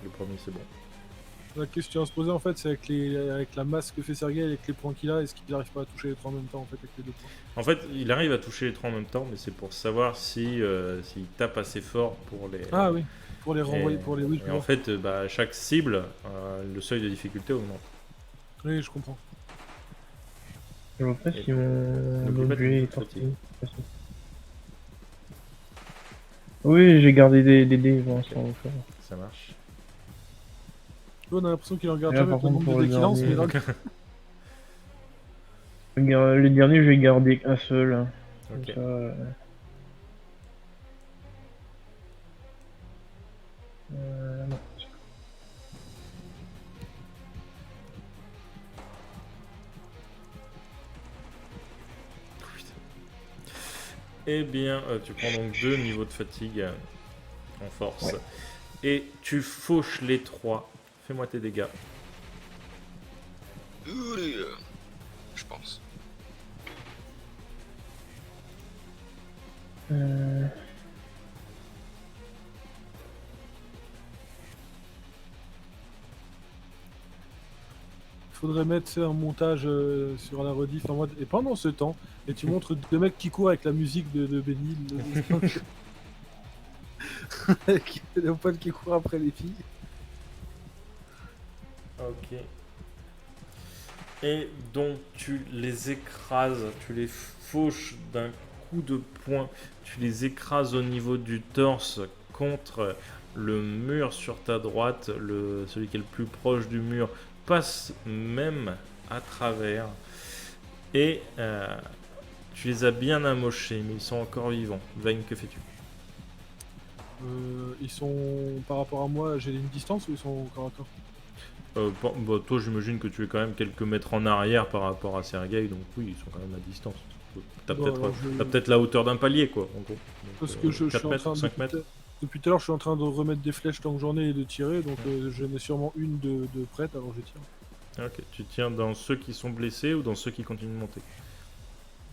Le premier, c'est bon. La question à se poser, en fait, c'est avec la masse que fait Sergei, avec les points qu'il a, est-ce qu'il n'arrive pas à toucher les trois en même temps, en fait, avec les deux points? En fait, il arrive à toucher les 3 en même temps, mais c'est pour savoir si s'il tape assez fort pour les. Ah oui, pour les renvoyer, Et- pour les... Oui, je et en vois. fait, à chaque cible, le seuil de difficulté augmente. Oui, je comprends. Je vois pas Et- si mon n'oublie pas de objet est te sorti. fatigue. Oui, j'ai gardé des dés pour l'instant. Ça marche. On a l'impression qu'il en garde Là, jamais par pour le contre, nombre pour de le dés qu'il lance, mais dernier, là, Le dernier, j'ai gardé un seul. Comme Ok. ça, Non. Eh bien, tu prends donc 2 niveaux de fatigue en force. Ouais. Et tu fauches les 3. Fais-moi tes dégâts. Je pense. Faudrait mettre un montage sur la rediff en mode. Et pendant ce temps, et tu montres 2 mecs qui courent avec la musique de Benny. Avec Léopold qui court après les filles. Ok. Et donc tu les écrases, tu les fauches d'un coup de poing, tu les écrases au niveau du torse contre le mur sur ta droite, celui qui est le plus proche du mur passe même à travers et tu les as bien amochés mais ils sont encore vivants. Vayne, que fais-tu? Ils sont, par rapport à moi, j'ai une distance ou ils sont corps à corps? Toi j'imagine que tu es quand même quelques mètres en arrière par rapport à Sergei, donc oui ils sont quand même à distance. T'as Bon, peut-être alors, t'as peut-être la hauteur d'un palier quoi en gros. Donc, Parce que je 4 suis en mètres, train 5 mètres. depuis tout à l'heure, je suis en train de remettre des flèches tant que j'en ai et de tirer, donc j'en ai sûrement une de prête, alors je tire. Ok, tu tiens dans ceux qui sont blessés ou dans ceux qui continuent de monter?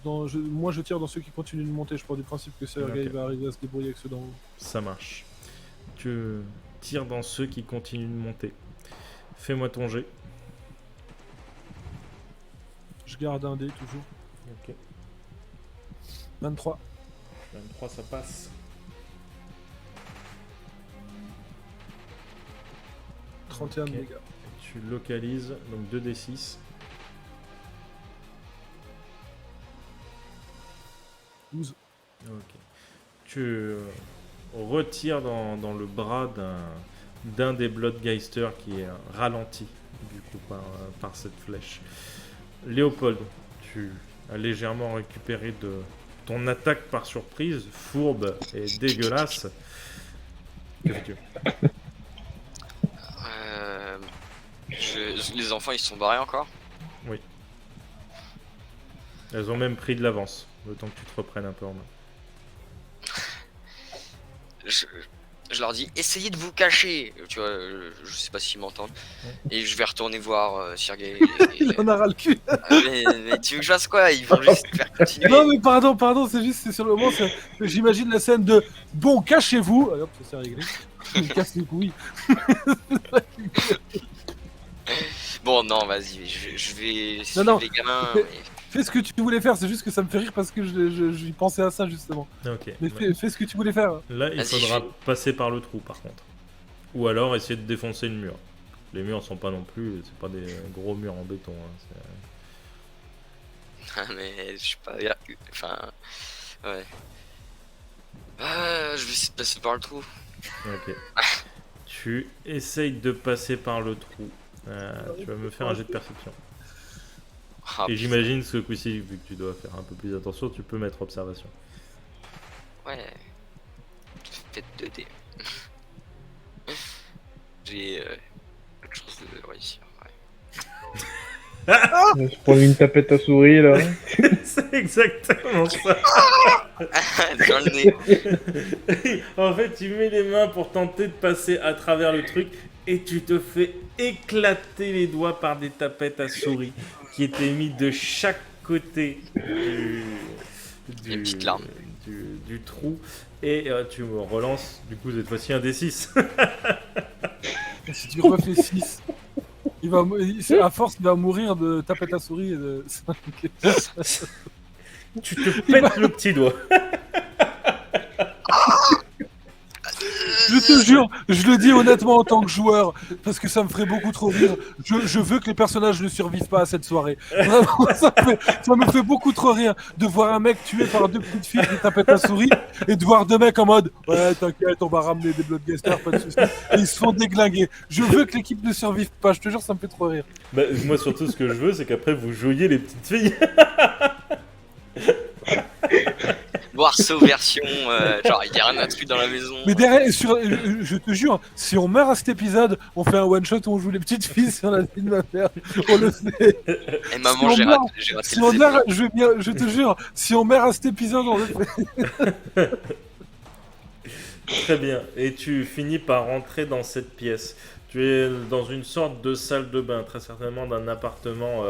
Moi je tire dans ceux qui continuent de monter, je pars du principe que Sergei Ok. va arriver à se débrouiller avec ceux d'en haut. Ça marche. Tu tires dans ceux qui continuent de monter. Fais-moi ton jet. Je garde un dé toujours. Ok. 23. 23 ça passe. 31 Ok. de dégâts. Tu localises donc 2d6. 12. Ok. Tu retires dans le bras d'un des Bloodgeisters qui est ralenti du coup par cette flèche. Léopold, tu as légèrement récupéré de ton attaque par surprise, fourbe et dégueulasse. Que fais-tu? Les enfants ils se sont barrés encore? Elles ont même pris de l'avance, le temps que tu te reprennes un peu en main. Je leur dis essayez de vous cacher, tu vois, je sais pas s'ils m'entendent. Et je vais retourner voir Sergei. Il en a ras le cul. Mais tu veux que je fasse quoi? Ils vont juste faire continuer. Non mais pardon, c'est sur le moment, j'imagine la scène de bon, cachez-vous. Allez, hop, ça s'est réglé. Il me casse les couilles. Bon non vas-y, je vais suivre Non. les gamins. Fais ce que tu voulais faire, c'est juste que ça me fait rire parce que j'y pensais à ça justement. Ok. Mais fais ce que tu voulais faire. Là, il Vas-y, faudra passer par le trou par contre. Ou alors essayer de défoncer le mur. Les murs sont pas non plus, c'est pas des gros murs en béton. Hein, Mais je suis pas... Enfin... Ouais. Je vais essayer de passer par le trou. Ok. Tu essayes de passer par le trou. Tu vas me faire un jet de perception. Ah, Et j'imagine ce coup-ci, vu que tu dois faire un peu plus attention, tu peux mettre observation. ouais. Faites 2D. J'ai peu de chance de réussir. Ouais. Je prends une tapette à souris là. C'est exactement ça. Dans le nez. En fait, tu mets les mains pour tenter de passer à travers le truc et tu te fais éclater les doigts par des tapettes à souris qui étaient mis de chaque côté Des petites larmes. du trou. Et tu me relances, du coup, cette fois-ci un D6. Si tu refais 6, à force, il va mourir de tapette à souris et de... Tu te pètes le petit doigt. Je te jure, je le dis honnêtement en tant que joueur, parce que ça me ferait beaucoup trop rire. Je veux que les personnages ne survivent pas à cette soirée. Vraiment, ça me fait beaucoup trop rire de voir un mec tué par 2 petites filles qui tapent à souris et de voir 2 mecs en mode ouais, t'inquiète, on va ramener des Bloodgeisters, pas de soucis. Et ils se font déglinguer. Je veux que l'équipe ne survive pas, je te jure, ça me fait trop rire. Bah, moi, surtout, ce que je veux, c'est qu'après, vous jouiez les petites filles. Bon, Warsaw version, genre il y a rien à dessus dans la maison. Mais derrière, je te jure, si on meurt à cet épisode, on fait un one shot où on joue les petites filles sur la vie de ma mère. On le fait. Et maman, j'ai raté Si le on Zeppelin. meurt, je te jure, si on meurt à cet épisode, on le fait. Très bien. Et tu finis par rentrer dans cette pièce. Tu es dans une sorte de salle de bain, très certainement d'un appartement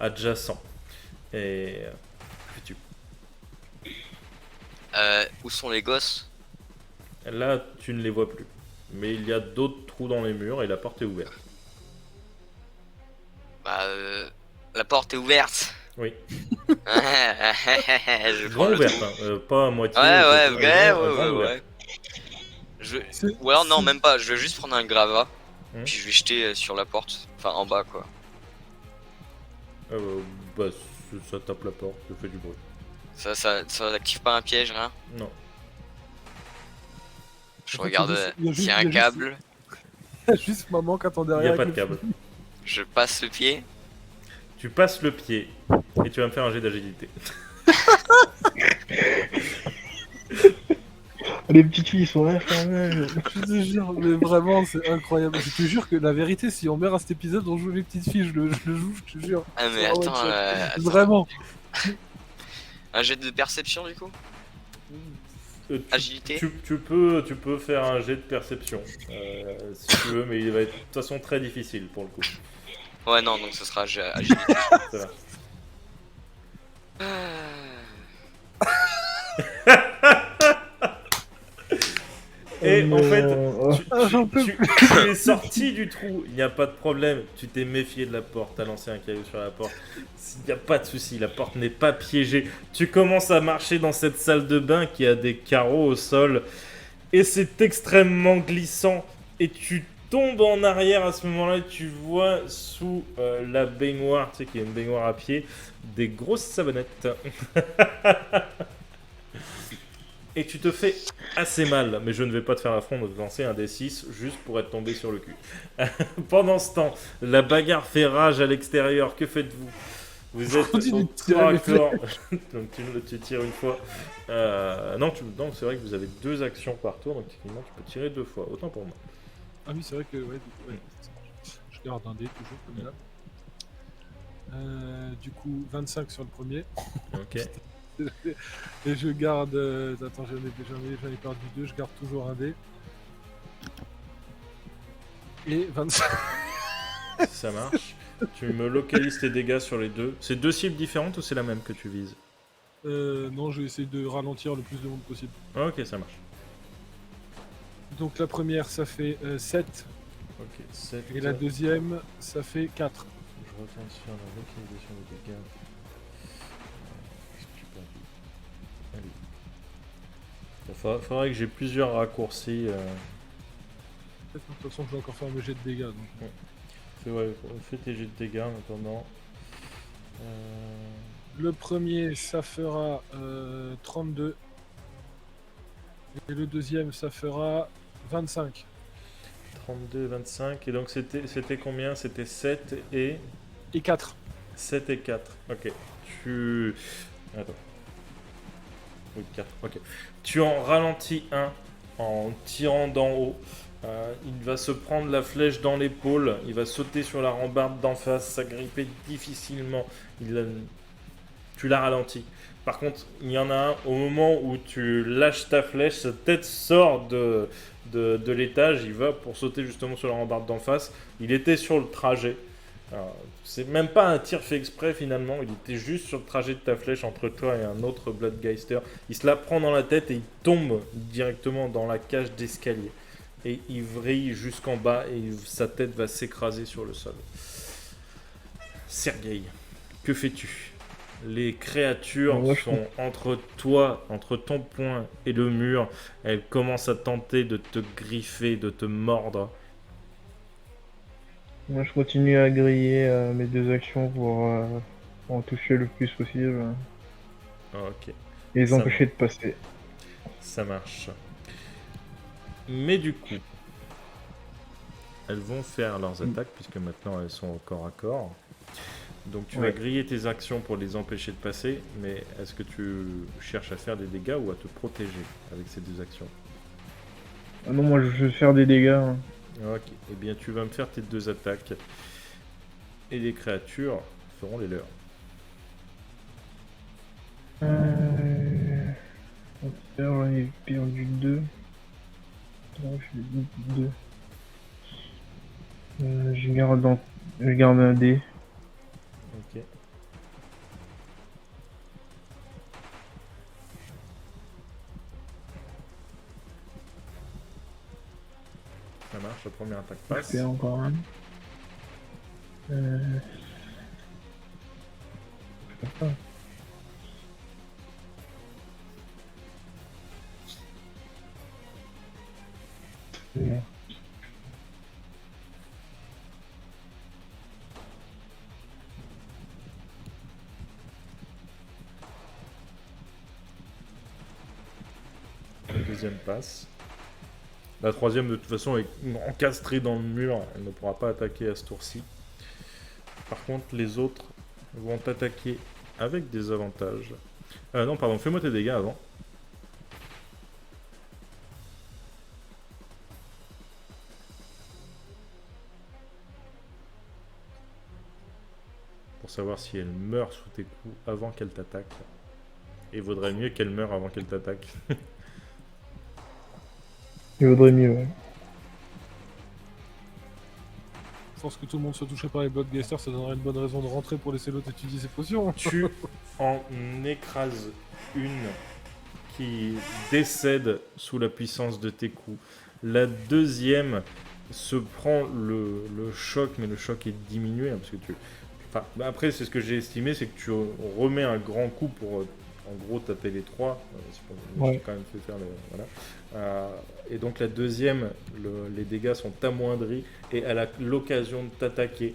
adjacent. Et que fais-tu? Où sont les gosses? Là, tu ne les vois plus. Mais il y a d'autres trous dans les murs et la porte est ouverte. Bah, la porte est ouverte. Oui. Je prends Grande le ouverte, trou. hein, pas à moitié. Ouais. Ou alors non, C'est- même pas. Je vais juste prendre un gravat, Hmm. puis je vais jeter sur la porte, enfin en bas quoi. Bah, ça tape la porte, ça fait du bruit. Ça active pas un piège, rien. Non. Je En fait, regarde il y a juste- s'il y a il y un a juste- câble, Il y a juste maman qui attend Il n'y derrière. a pas de avec le câble. je passe le pied. Tu passes le pied et tu vas me faire un jet d'agilité. Les petites filles sont infernales. Je te jure, mais vraiment, c'est incroyable. Je te jure que la vérité, si on meurt à cet épisode, on joue les petites filles, je le joue, je te jure. Ah mais Ah ouais, attends, attends. Vraiment. Un jet de perception du coup? Agilité? Tu peux faire un jet de perception si tu veux, mais il va être de toute façon très difficile pour le coup. Ouais non, donc ce sera agilité. Ça va. Et en fait, tu es sorti du trou, il n'y a pas de problème. Tu t'es méfié de la porte, t'as lancé un caillou sur la porte. Il n'y a pas de souci, la porte n'est pas piégée. Tu commences à marcher dans cette salle de bain qui a des carreaux au sol. Et c'est extrêmement glissant. Et tu tombes en arrière à ce moment-là. Tu vois sous la baignoire, tu sais qu'il y a une baignoire à pied, des grosses savonnettes. Et tu te fais assez mal, mais je ne vais pas te faire l'affront de te lancer un D6 juste pour être tombé sur le cul. Pendant ce temps, la bagarre fait rage à l'extérieur. Que faites-vous? Vous êtes Continue au de tirer corps à les corps. Donc tu tires une fois. Non, c'est vrai que vous avez 2 actions par tour, donc techniquement tu peux tirer 2 fois. Autant pour moi. Ah oui, c'est vrai que ouais, je garde un dé toujours comme là. Du coup, 25 sur le premier. Ok. Et je garde. Attends, j'en ai perdu 2, je garde toujours un dé. Et 25. Ça marche. Tu me localises tes dégâts sur les deux. C'est 2 cibles différentes ou c'est la même que tu vises? Non, je vais essayer de ralentir le plus de monde possible. Ok, ça marche. Donc la première, ça fait 7. Ok, 7. Et la deuxième, ça fait 4. Je retourne sur la localisation des dégâts. Allez. Faudrait que j'ai plusieurs raccourcis. De toute façon, je vais encore faire mes jets de dégâts. Donc. Fais tes jets de dégâts en attendant. Le premier, ça fera 32. Et le deuxième, ça fera 25. 32, 25. Et donc c'était combien? C'était 7 et... Et 4. 7 et 4. Ok. Attends. Oui, 4. Ok. Tu en ralentis un en tirant d'en haut. Il va se prendre la flèche dans l'épaule. Il va sauter sur la rambarde d'en face, s'agripper difficilement. Tu l'as ralenti. Par contre, il y en a un, au moment où tu lâches ta flèche, sa tête sort de l'étage. Il va pour sauter justement sur la rambarde d'en face. Il était sur le trajet. C'est même pas un tir fait exprès finalement, il était juste sur le trajet de ta flèche entre toi et un autre Bloodgeister. Il se la prend dans la tête et il tombe directement dans la cage d'escalier. Et il vrille jusqu'en bas et sa tête va s'écraser sur le sol. Sergueï, que fais-tu? Les créatures sont entre toi, entre ton poing et le mur. Elles commencent à tenter de te griffer, de te mordre. Moi, je continue à griller mes 2 actions pour en toucher le plus possible Ok, et les Ça empêcher de passer. ça marche. Mais du coup, elles vont faire leurs attaques puisque maintenant elles sont au corps à corps. Donc tu vas Ouais. griller tes actions pour les empêcher de passer, mais est-ce que tu cherches à faire des dégâts ou à te protéger avec ces 2 actions? Ah non, moi je veux faire des dégâts. Hein. Ok, eh bien tu vas me faire tes 2 attaques. Et les créatures feront les leurs. J'en ai perdu 2. Non, je dis 2. Je garde un dé. Ok. Ça marche, la première attaque Je passe. fais encore un. Je fais pas. Bon. La deuxième passe. La troisième, de toute façon, est encastrée dans le mur. Elle ne pourra pas attaquer à ce tour-ci. Par contre, les autres vont t'attaquer avec des avantages. Non, pardon, fais-moi tes dégâts avant. Pour savoir si elle meurt sous tes coups avant qu'elle t'attaque. Et vaudrait mieux qu'elle meure avant qu'elle t'attaque. Il vaudrait mieux, ouais. Je pense que tout le monde se touchait par les Bloodgasters, ça donnerait une bonne raison de rentrer pour laisser l'autre étudier ses potions. Tu en écrases une qui décède sous la puissance de tes coups. La deuxième se prend le choc, mais le choc est diminué, hein, parce que tu... Enfin, après, c'est ce que j'ai estimé, c'est que tu remets un grand coup pour, en gros, taper les 3. Ouais. J'ai quand même fait faire le... Voilà. Et donc la deuxième, les dégâts sont amoindris, et elle a l'occasion de t'attaquer.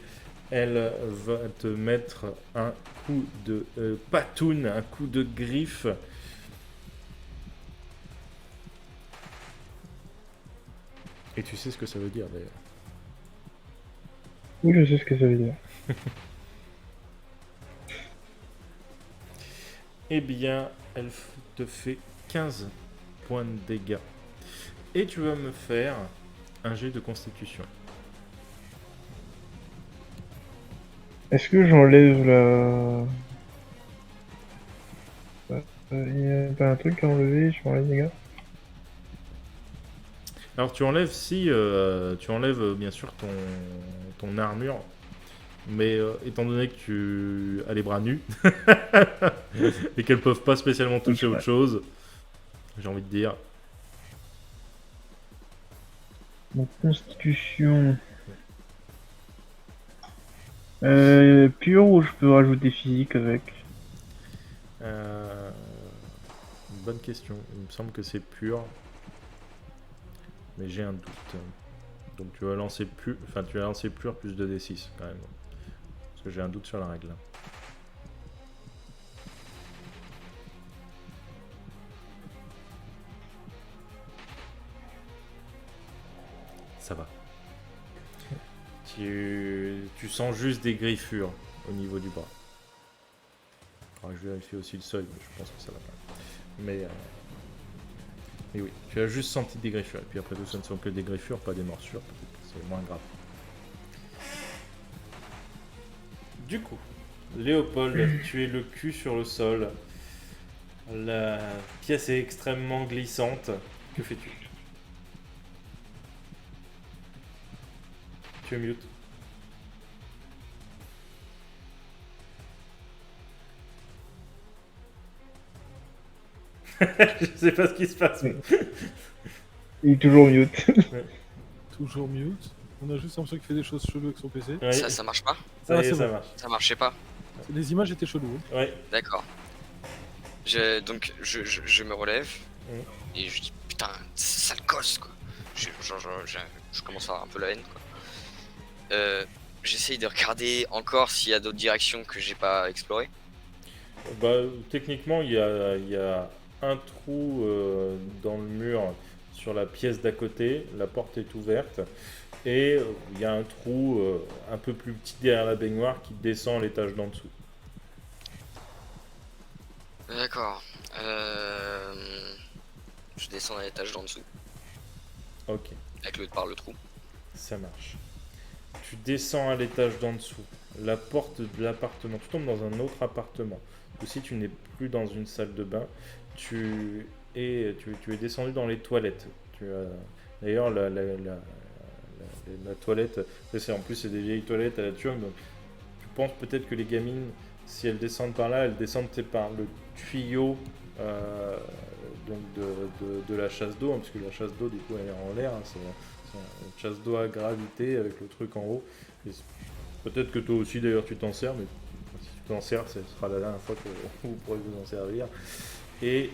Elle va te mettre un coup de patoune, un coup de griffe. Et tu sais ce que ça veut dire d'ailleurs. Oui, je sais ce que ça veut dire. Eh bien, elle te fait 15 points de dégâts. Et tu vas me faire un jet de constitution. Est-ce que j'enlève la... Il y a pas un truc à enlever sur les dégâts? Alors tu enlèves tu enlèves bien sûr ton armure, mais étant donné que tu as les bras nus et qu'elles peuvent pas spécialement toucher autre chose, j'ai envie de dire. Donc, constitution. Pure ou je peux rajouter physique avec? Une bonne question. Il me semble que c'est pur, mais j'ai un doute. Donc tu vas lancer pur, tu vas lancer pur plus 2d6 quand même, parce que j'ai un doute sur la règle. Ça va. Tu sens juste des griffures au niveau du bras. Alors, je vérifie aussi le seuil, mais je pense que ça va pas. Mais oui, tu as juste senti des griffures. Et puis après tout, ce ne sont que des griffures, pas des morsures. Peut-être que c'est moins grave. Du coup, Léopold, tu es le cul sur le sol. La pièce est extrêmement glissante. Que fais-tu? Tu es mute. Je sais pas ce qui se passe. Mais... Il est toujours mute. Toujours mute. On a juste l'impression qu'il fait des choses cheloues avec son PC. Ouais, Ça marche pas? ça y est, c'est ça bon. marche. Ça marchait pas? Les images étaient cheloues. Hein. Ouais. D'accord. Donc je me relève et je dis putain, sale gosse quoi. Je commence à avoir un peu la haine quoi. J'essaye de regarder encore s'il y a d'autres directions que j'ai pas explorées. Bah, techniquement, il y a un trou dans le mur sur la pièce d'à côté. La porte est ouverte. Et il y a un trou un peu plus petit derrière la baignoire qui descend à l'étage d'en dessous. D'accord. Je descends à l'étage d'en dessous, Ok, avec par le trou. ça marche. Tu descends à l'étage d'en dessous. La porte de l'appartement, tu tombes dans un autre appartement. Aussi, tu n'es plus dans une salle de bain. Tu es descendu dans les toilettes. D'ailleurs, la toilette, en plus, c'est des vieilles toilettes à la turque. Donc, tu penses peut-être que les gamines, si elles descendent par là, elles descendent par le tuyau donc de la chasse d'eau, hein, parce que la chasse d'eau, du coup, elle est en l'air. Hein, c'est une chasse d'eau à gravité avec le truc en haut. Peut-être que toi aussi, d'ailleurs, tu t'en sers, mais si tu t'en sers, ce sera la dernière fois que vous pourrez vous en servir. Et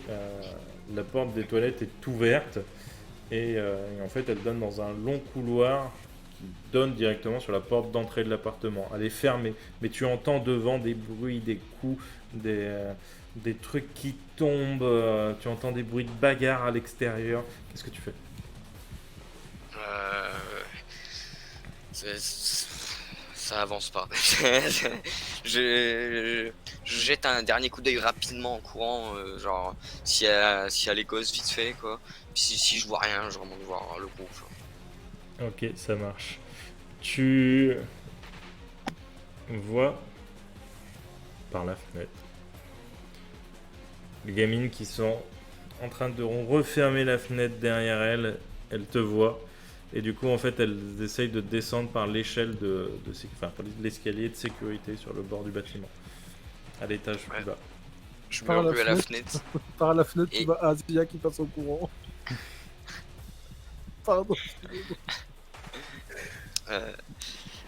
la porte des toilettes est ouverte. Et en fait, elle donne dans un long couloir qui donne directement sur la porte d'entrée de l'appartement. Elle est fermée, mais tu entends devant des bruits, des coups, des trucs qui tombent. Tu entends des bruits de bagarre à l'extérieur. Qu'est-ce que tu fais? Ça avance pas. je jette un dernier coup d'œil rapidement en courant, genre s'il y a les gosses vite fait quoi. Puis si je vois rien, je remonte voir le groupe. Ok, ça marche. Tu vois par la fenêtre les gamines qui sont en train de refermer la fenêtre derrière elles. Elles te voient. Et du coup, en fait, elles essayent de descendre par l'échelle par l'escalier de sécurité sur le bord du bâtiment, à l'étage plus bas. Je me Par la rue à la fenêtre. fenêtre. Par la fenêtre, Et- tu vois Asia qui passe au courant. Pardon.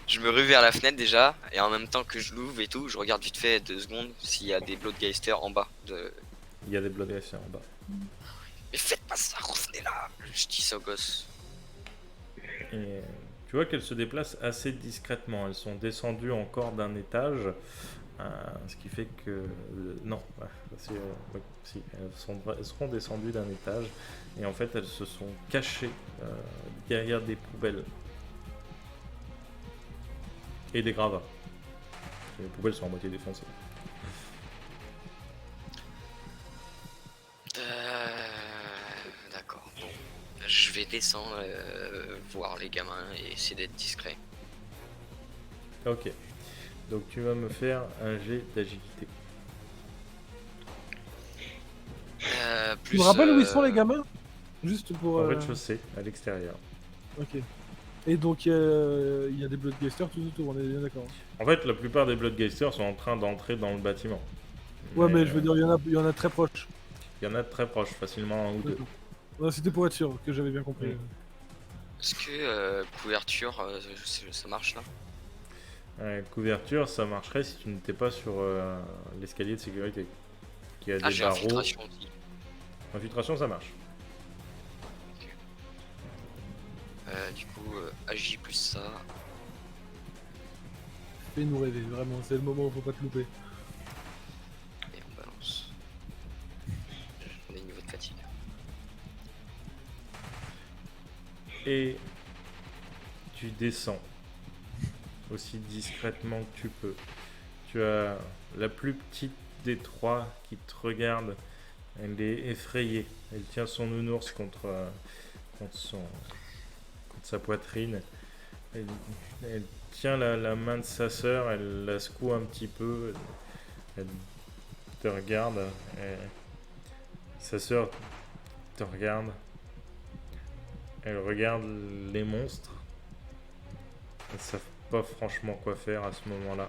Je me rue vers la fenêtre déjà, et en même temps que je l'ouvre et tout, je regarde vite fait 2 secondes s'il y a des Bloodgeister en bas. Il y a des bloodgeister en bas. Mais faites pas ça, revenez là. Je dis ça aux gosses. Et tu vois qu'elles se déplacent assez discrètement. Elles sont descendues encore d'un étage. Ce qui fait que... non, oui, si, elles seront descendues d'un étage. Et en fait, elles se sont cachées derrière des poubelles. Et des gravats. Les poubelles sont à moitié défoncées. D'accord. Bon. Je vais descendre voir les gamins et essayer d'être discret. Ok. Donc tu vas me faire un jet d'agilité. Plus, Tu me rappelles où ils sont les gamins? Juste pour. Au rez-de-chaussée, à l'extérieur. Ok. Et donc il y a des Bloodgeister tout autour, on est bien d'accord. En fait, la plupart des Bloodgeisters sont en train d'entrer dans le bâtiment. Ouais, mais je veux dire, il y en a très proches. Il y en a de très proches, facilement un ou deux. D'accord. Ouais, c'était pour être sûr que j'avais bien compris. Oui. Est-ce que couverture, ça marche là? Couverture, ça marcherait si tu n'étais pas sur l'escalier de sécurité. Qui a Ah, des j'ai barreaux. infiltration aussi. Infiltration, ça marche. Du coup, agis plus ça. Fais-nous rêver, vraiment, c'est le moment où faut pas te louper. Et on balance. On est niveau de fatigue. Et tu descends aussi discrètement que tu peux. Tu as la plus petite des trois qui te regarde. Elle est effrayée. Elle tient son nounours contre sa poitrine. Elle tient la main de sa sœur, elle la secoue un petit peu. Elle te regarde. Sa sœur te regarde. Elle regarde les monstres. Elles savent pas franchement quoi faire à ce moment-là.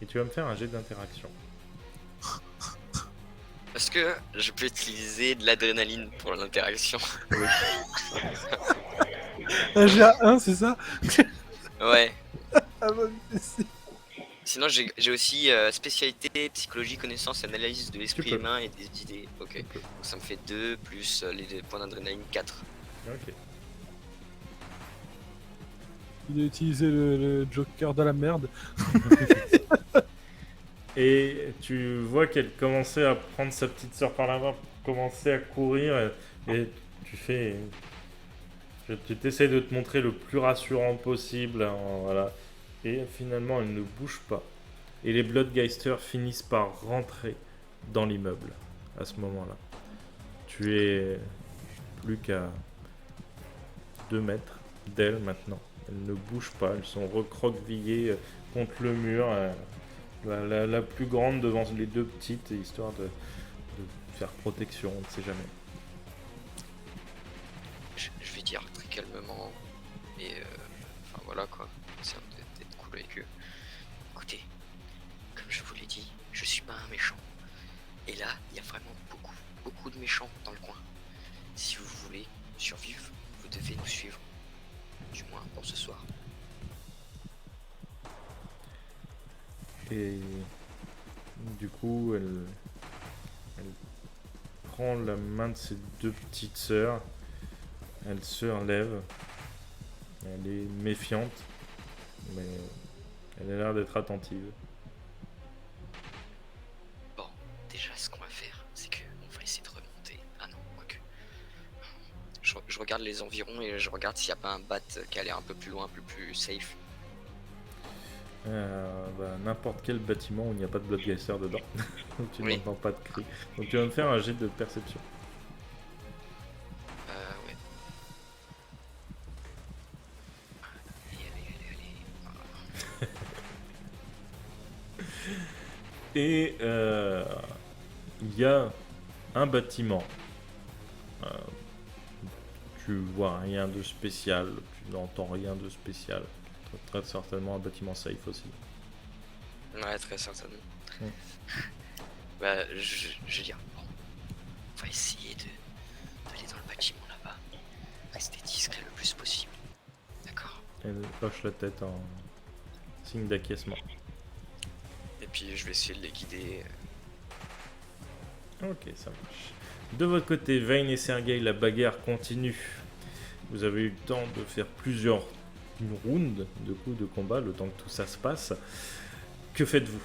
Et tu vas me faire un jet d'interaction. Est-ce que je peux utiliser de l'adrénaline pour l'interaction? Un GA1, c'est ça? Ouais. Ah bah, mais si. Sinon, j'ai aussi spécialité psychologie, connaissance, analyse de l'esprit Tu peux. humain et des idées. Ok. Donc ça me fait 2 plus les points d'adrénaline 4. Ok. Il a utilisé le Joker de la merde. Et tu vois qu'elle commençait à prendre sa petite sœur par la main, commencer à courir, et tu fais Tu t'essayes de te montrer le plus rassurant possible, hein, voilà. Et finalement, elle ne bouge pas. Et les Bloodgeisters finissent par rentrer dans l'immeuble à ce moment-là. Tu es plus qu'à 2 mètres d'elle maintenant. Elles ne bougent pas, elles sont recroquevillées contre le mur. La plus grande devant les 2 petites, histoire de faire protection, on ne sait jamais. Je vais dire très calmement, et enfin voilà quoi, essayer d'être cool avec eux. Écoutez, comme je vous l'ai dit, je suis pas un méchant. Et là, il y a vraiment beaucoup de méchants dans le coin. Si vous voulez survivre, vous devez nous suivre. Du moins pour ce soir. Et du coup, elle prend la main de ses 2 petites sœurs. Elle se relève. Elle est méfiante, mais elle a l'air d'être attentive. Bon, déjà ce qu'on va faire, c'est que on va essayer de remonter. Ah non, quoique. Je regarde les environs et je regarde s'il n'y a pas un bat qui a l'air un peu plus loin, un peu plus safe. N'importe quel bâtiment où il n'y a pas de Bloodgeister dedans. Donc tu Oui. n'entends pas de cris. Donc tu vas me faire un jet de perception. Ouais. Allez. Et il y a un bâtiment. Euh, tu vois rien de spécial, tu n'entends rien de spécial. Très certainement un bâtiment safe aussi. Ouais, très certainement. Ouais. Bah, je veux dire, bon, on va essayer d'aller dans le bâtiment là-bas. Rester discret le plus possible. D'accord. Elle hoche la tête en signe d'acquiescement. Et puis je vais essayer de les guider. Ok, ça marche. De votre côté, Vayne et Sergei, la bagarre continue. Vous avez eu le temps de faire plusieurs rounds de combat, le temps que tout ça se passe. Que faites-vous?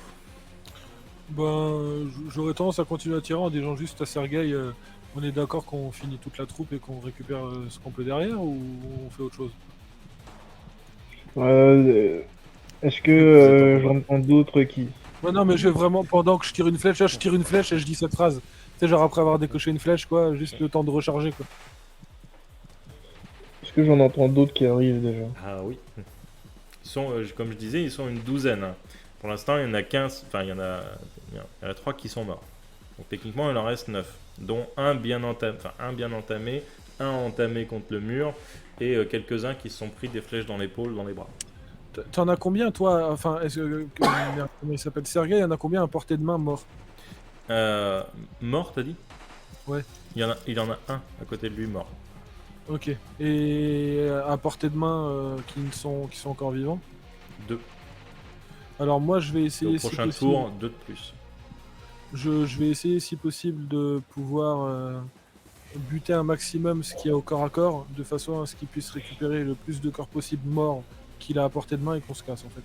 Ben, j'aurais tendance à continuer à tirer en disant juste à Sergei, on est d'accord qu'on finit toute la troupe et qu'on récupère ce qu'on peut derrière, ou on fait autre chose? Est-ce que Vous êtes en j'entends d'autres qui... Ouais, non, mais je vais vraiment, pendant que je tire une flèche, là, je tire une flèche et je dis cette phrase. Tu sais, genre après avoir décoché une flèche, quoi, juste le temps de recharger, quoi. Est-ce que j'en entends d'autres qui arrivent déjà? Ah oui. Ils sont, comme je disais, ils sont une douzaine. Pour l'instant, il y en a 15, enfin, il y en a 3 qui sont morts. Donc techniquement, il en reste 9, dont un bien entamé, un entamé contre le mur, et quelques-uns qui se sont pris des flèches dans l'épaule, dans les bras. T'en as combien, toi? Enfin, est-ce merde, comment il s'appelle? Sergei, il y en a combien à portée de main mort? Mort, t'as dit? Ouais. Il en a un à côté de lui mort. Ok. Et à portée de main qui sont encore vivants? 2. Alors moi, je vais Et essayer au prochain si possible. tour, 2 de plus. Je vais essayer, si possible, de pouvoir buter un maximum ce qu'il y a au corps à corps, de façon à ce qu'il puisse récupérer le plus de corps possible morts qu'il a à portée de main et qu'on se casse, en fait.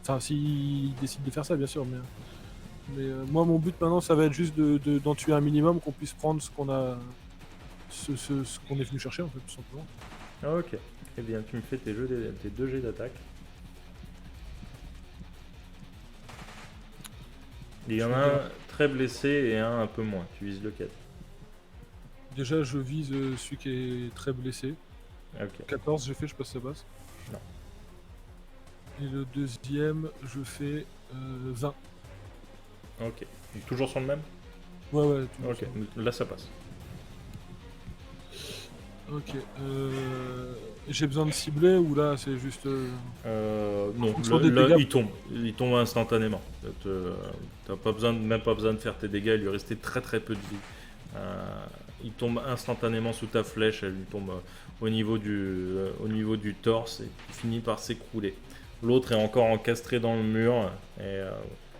Enfin, s'il décide de faire ça, bien sûr, mais moi, mon but maintenant, ça va être juste d'en tuer un minimum, qu'on puisse prendre ce qu'on a, ce qu'on est venu chercher, en fait, tout simplement. Ok. Eh bien, tu me fais tes 2 jets d'attaque. Il y en a un très blessé et un peu moins. Tu vises lequel? Déjà, je vise celui qui est très blessé. Ok. 14, j'ai fait, je passe sa basse. Non. Et le deuxième, je fais 20. Ok. Toujours sur le même? Ouais, tout Ok. Là, ça passe. Ok. J'ai besoin de cibler ou là c'est juste. Non, fonction des là, dégâts. il tombe instantanément. T'as pas besoin, même pas besoin de faire tes dégâts, il lui restait très peu de vie. Il tombe instantanément sous ta flèche, elle lui tombe au niveau du torse et il finit par s'écrouler. L'autre est encore encastré dans le mur et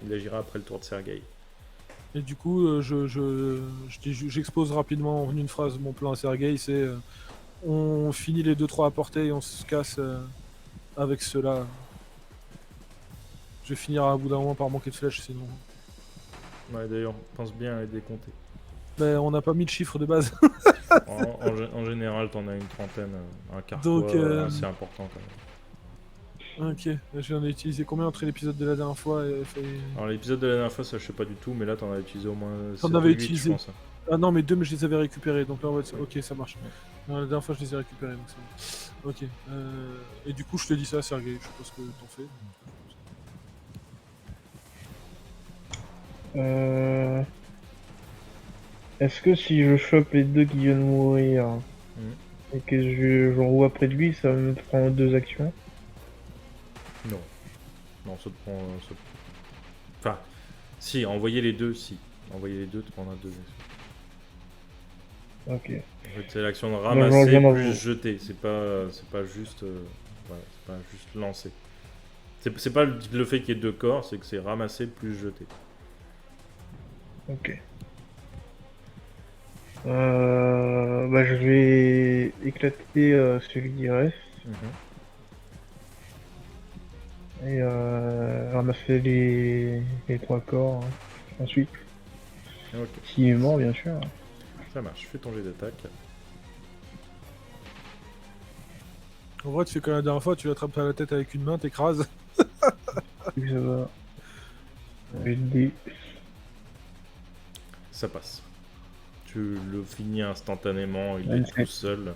il agira après le tour de Sergei. Et du coup, j'expose rapidement en une phrase mon plan à Sergei, c'est on finit les 2-3 à portée et on se casse avec ceux-là. Je vais finir à bout d'un moment par manquer de flèches sinon. Ouais, d'ailleurs, pense bien à les décompter. Mais on n'a pas mis de chiffre de base. En général, t'en as une trentaine, un carquois Donc, assez important quand même. Ok, j'en ai utilisé combien entre l'épisode de la dernière fois et Alors l'épisode de la dernière fois, ça je sais pas du tout, mais là t'en as utilisé au moins 7 T'en ou avais 8 utilisé. je pense. Ah non, mais 2, mais je les avais récupérés, donc là, ouais, Ouais. ok, ça marche. Ouais. Non, la dernière fois, je les ai récupérés, donc c'est bon. Ok. Et du coup, je te dis ça, Sergei, je sais pas ce que t'en fais. Est-ce que si je chope les deux qui viennent mourir et que je revois près de lui, ça me prend 2 actions? Non. Non, ça te prend. Enfin, si, envoyer les deux, si. Envoyer les deux te prendra 2 actions. Ok. En fait, c'est l'action de j'en ramasser reviens dans plus vous. jeter. C'est pas juste. Ouais, c'est pas juste lancer. C'est pas le fait qu'il y ait 2 corps, c'est que c'est ramasser plus jeter. Ok. Bah, je vais éclater celui qui reste et ramasser les 3 corps ensuite. Ok, S'il est mort, bien sûr. ça marche. Fais ton jet d'attaque. En vrai, tu fais comme la dernière fois, tu l'attrapes à la tête avec une main, t'écrases. Vu que ça va. Je vais le dé. Ça passe. Tu le finis instantanément, il est 27. tout seul.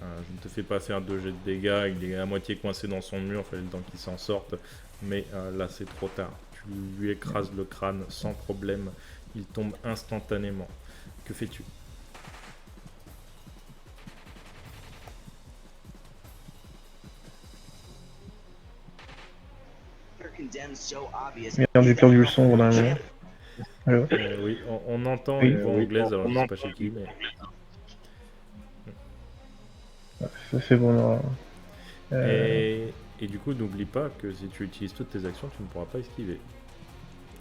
Je ne te fais pas faire 2 jets de dégâts, il est à moitié coincé dans son mur, il fallait le temps qu'il s'en sorte. Mais là c'est trop tard. Tu lui écrases le crâne sans problème, il tombe instantanément. Que fais-tu? Merde, j'ai perdu le son pendant un moment. Alors, Oui, on entend Oui. une voix anglaise, alors je sais pas chez qui, mais... ça c'est bon. Non. Et du coup, n'oublie pas que si tu utilises toutes tes actions, tu ne pourras pas esquiver.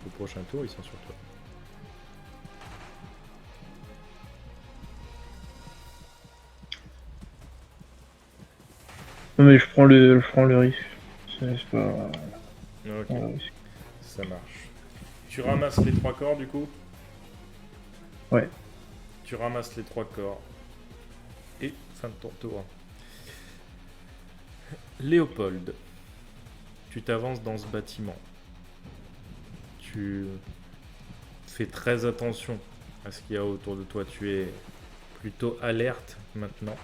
Au prochain tour, ils sont sur toi. Non mais je prends le risque. C'est pas Ok, un risque. ça marche. Tu ramasses les 3 corps du coup? Ouais. Tu ramasses les 3 corps. Et fin de ton tour. Léopold, tu t'avances dans ce bâtiment. Tu fais très attention à ce qu'il y a autour de toi. Tu es plutôt alerte maintenant.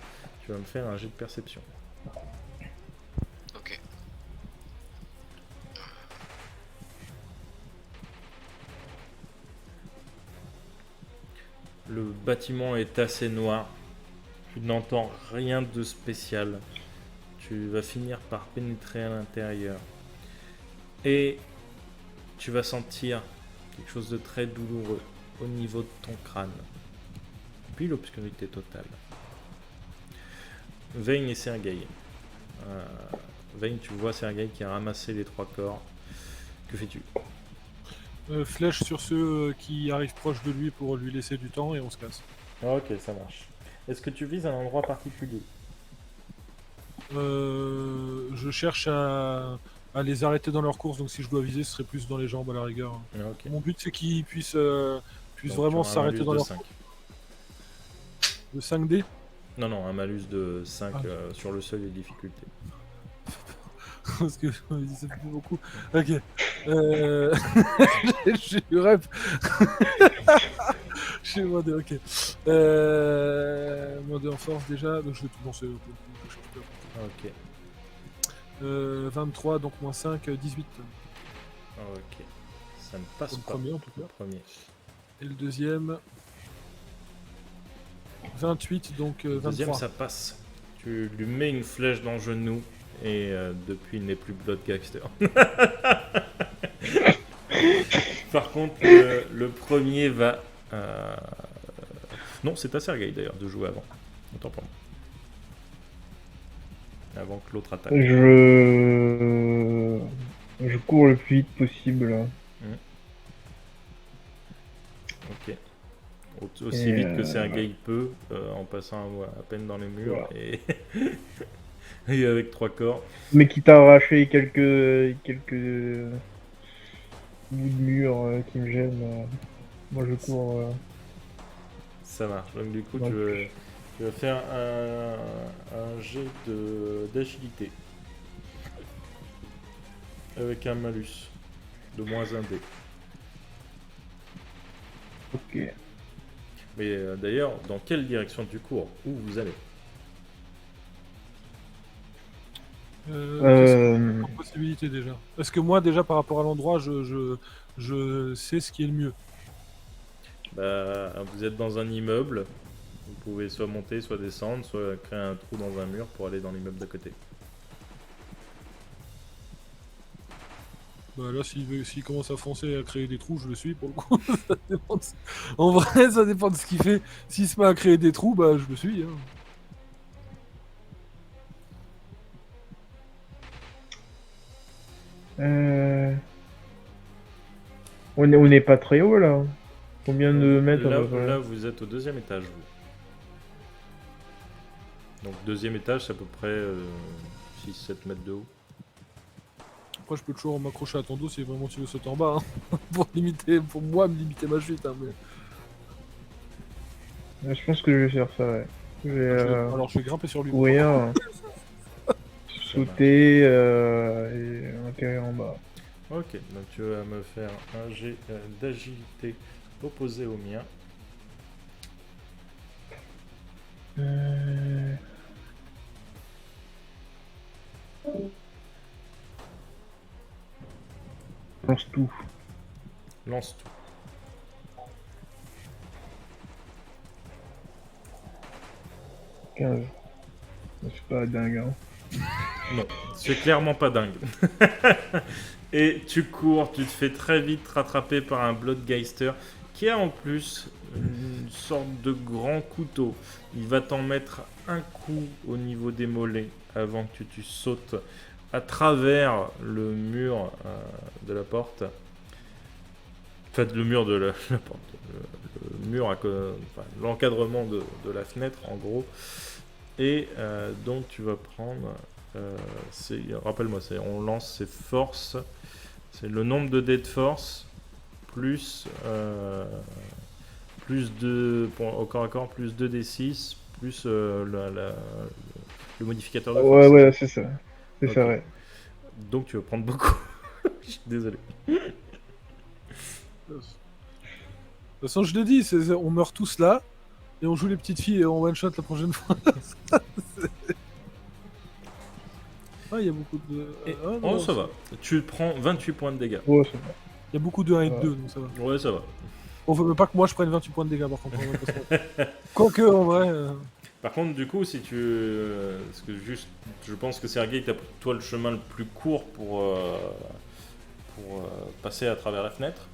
Tu vas me faire un jet de perception. Ok. Le bâtiment est assez noir. Tu n'entends rien de spécial. Tu vas finir par pénétrer à l'intérieur. Et tu vas sentir quelque chose de très douloureux au niveau de ton crâne. Puis l'obscurité totale. Vayne et Sergei. Vayne, tu vois Sergei qui a ramassé les 3 corps. Que fais-tu? Flèche sur ceux qui arrivent proche de lui pour lui laisser du temps et on se casse. Ok, ça marche. Est-ce que tu vises un endroit particulier? Je cherche à les arrêter dans leur course, donc si je dois viser, ce serait plus dans les jambes à la rigueur. Ok. Mon but, c'est qu'ils puissent Donc, vraiment tu auras un s'arrêter malus dans de leur 5. course. De 5D. Non, non, un malus de 5 Ah. sur le seuil de difficulté. Parce que ça fait beaucoup. Ok. J'ai eu rêve. J'ai moins de. Ok. Moins de en force déjà. Donc je vais tout lancer. Ok. 23, donc moins 5, 18. Ok. Ça ne passe Comme pas. premier, en tout cas. Le premier. Et le deuxième. 28, donc Le 23. deuxième, ça passe. Tu lui mets une flèche dans le genou et depuis, il n'est plus Blood Gangster. Par contre, le premier va... Non, c'est à Sergei d'ailleurs de jouer avant. Autant pour moi. Avant que l'autre attaque. Je cours le plus vite possible. Ok. Aussi Et, vite que Sergei peut, en passant à peine dans les murs voilà. et... et avec 3 corps. Mais qui t'a arraché quelques bouts de mur qui me gênent. Moi je cours. Ça marche. Donc du coup, Donc, Tu vas faire un jet d'agilité. Avec un malus de moins 1 dé. Ok. Mais d'ailleurs, dans quelle direction tu cours? Où vous allez? Qu'est-ce qu'on a possibilité déjà? Parce que moi, déjà, par rapport à l'endroit, je sais ce qui est le mieux. Bah, vous êtes dans un immeuble. Vous pouvez soit monter, soit descendre, soit créer un trou dans un mur pour aller dans l'immeuble d'à côté. Bah là, s'il commence à foncer et à créer des trous, je le suis pour le coup. Ça dépend en vrai, ça dépend de ce qu'il fait. S'il se met à créer des trous, bah je le suis. Hein. On n'est pas très haut là. Combien de mètres à Là, peu près là, vous êtes au 2e étage, vous. Donc 2e étage, c'est à peu près 6-7 mètres de haut. Après, je peux toujours m'accrocher à ton dos si vraiment tu veux sauter en bas. Hein. pour moi, me limiter ma chute. Hein, mais... Je pense que je vais faire ça, ouais. Alors, je vais grimper sur lui. Courir, sauter et atterrir en bas. Ok, donc tu vas me faire un jet d'agilité opposé au mien. Lance tout. Lance tout. « 15. C'est pas dingue, hein. Non, c'est clairement pas dingue. Et tu cours, tu te fais très vite rattraper par un Bloodgeister qui a en plus une sorte de grand couteau. Il va t'en mettre un coup au niveau des mollets avant que tu sautes à travers le mur de la porte. Enfin, le mur de la porte. Le mur, enfin, l'encadrement de la fenêtre en gros. Et donc tu vas prendre... rappelle-moi, on lance ses forces. C'est le nombre de dés de force plus de au corps à corps plus 2d6 plus le modificateur de force. Ouais, c'est ça. C'est Ok. ça, ouais. Donc tu vas prendre beaucoup. Je suis désolé. De toute façon, je l'ai dit, on meurt tous là. Et on joue les petites filles et on one-shot la prochaine fois. Ah, il y a beaucoup de... Oh, ça va. Tu prends 28 points de dégâts. Oh, ça va. Il y a beaucoup de 1 et de 2, donc ça va. Ouais, ça va. On veut pas que moi je prenne 28 points de dégâts par contre. Quoique, en vrai... Par contre, du coup, si tu... parce que juste, je pense que Sergei, t'as pris toi le chemin le plus court pour passer à travers la fenêtre.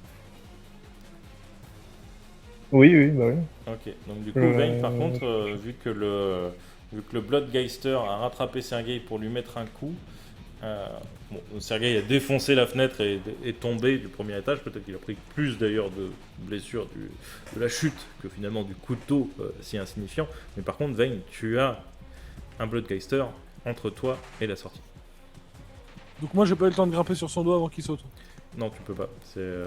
Oui, bah oui. Ok, donc du coup, Vayne, par contre, vu que le Bloodgeister a rattrapé Sergei pour lui mettre un coup, Sergei a défoncé la fenêtre et est tombé du premier étage. Peut-être qu'il a pris plus d'ailleurs de blessures de la chute que finalement du couteau si insignifiant. Mais par contre, Vayne, tu as un Bloodgeister entre toi et la sortie. Donc moi j'ai pas eu le temps de grimper sur son dos avant qu'il saute. Non, tu peux pas. C'est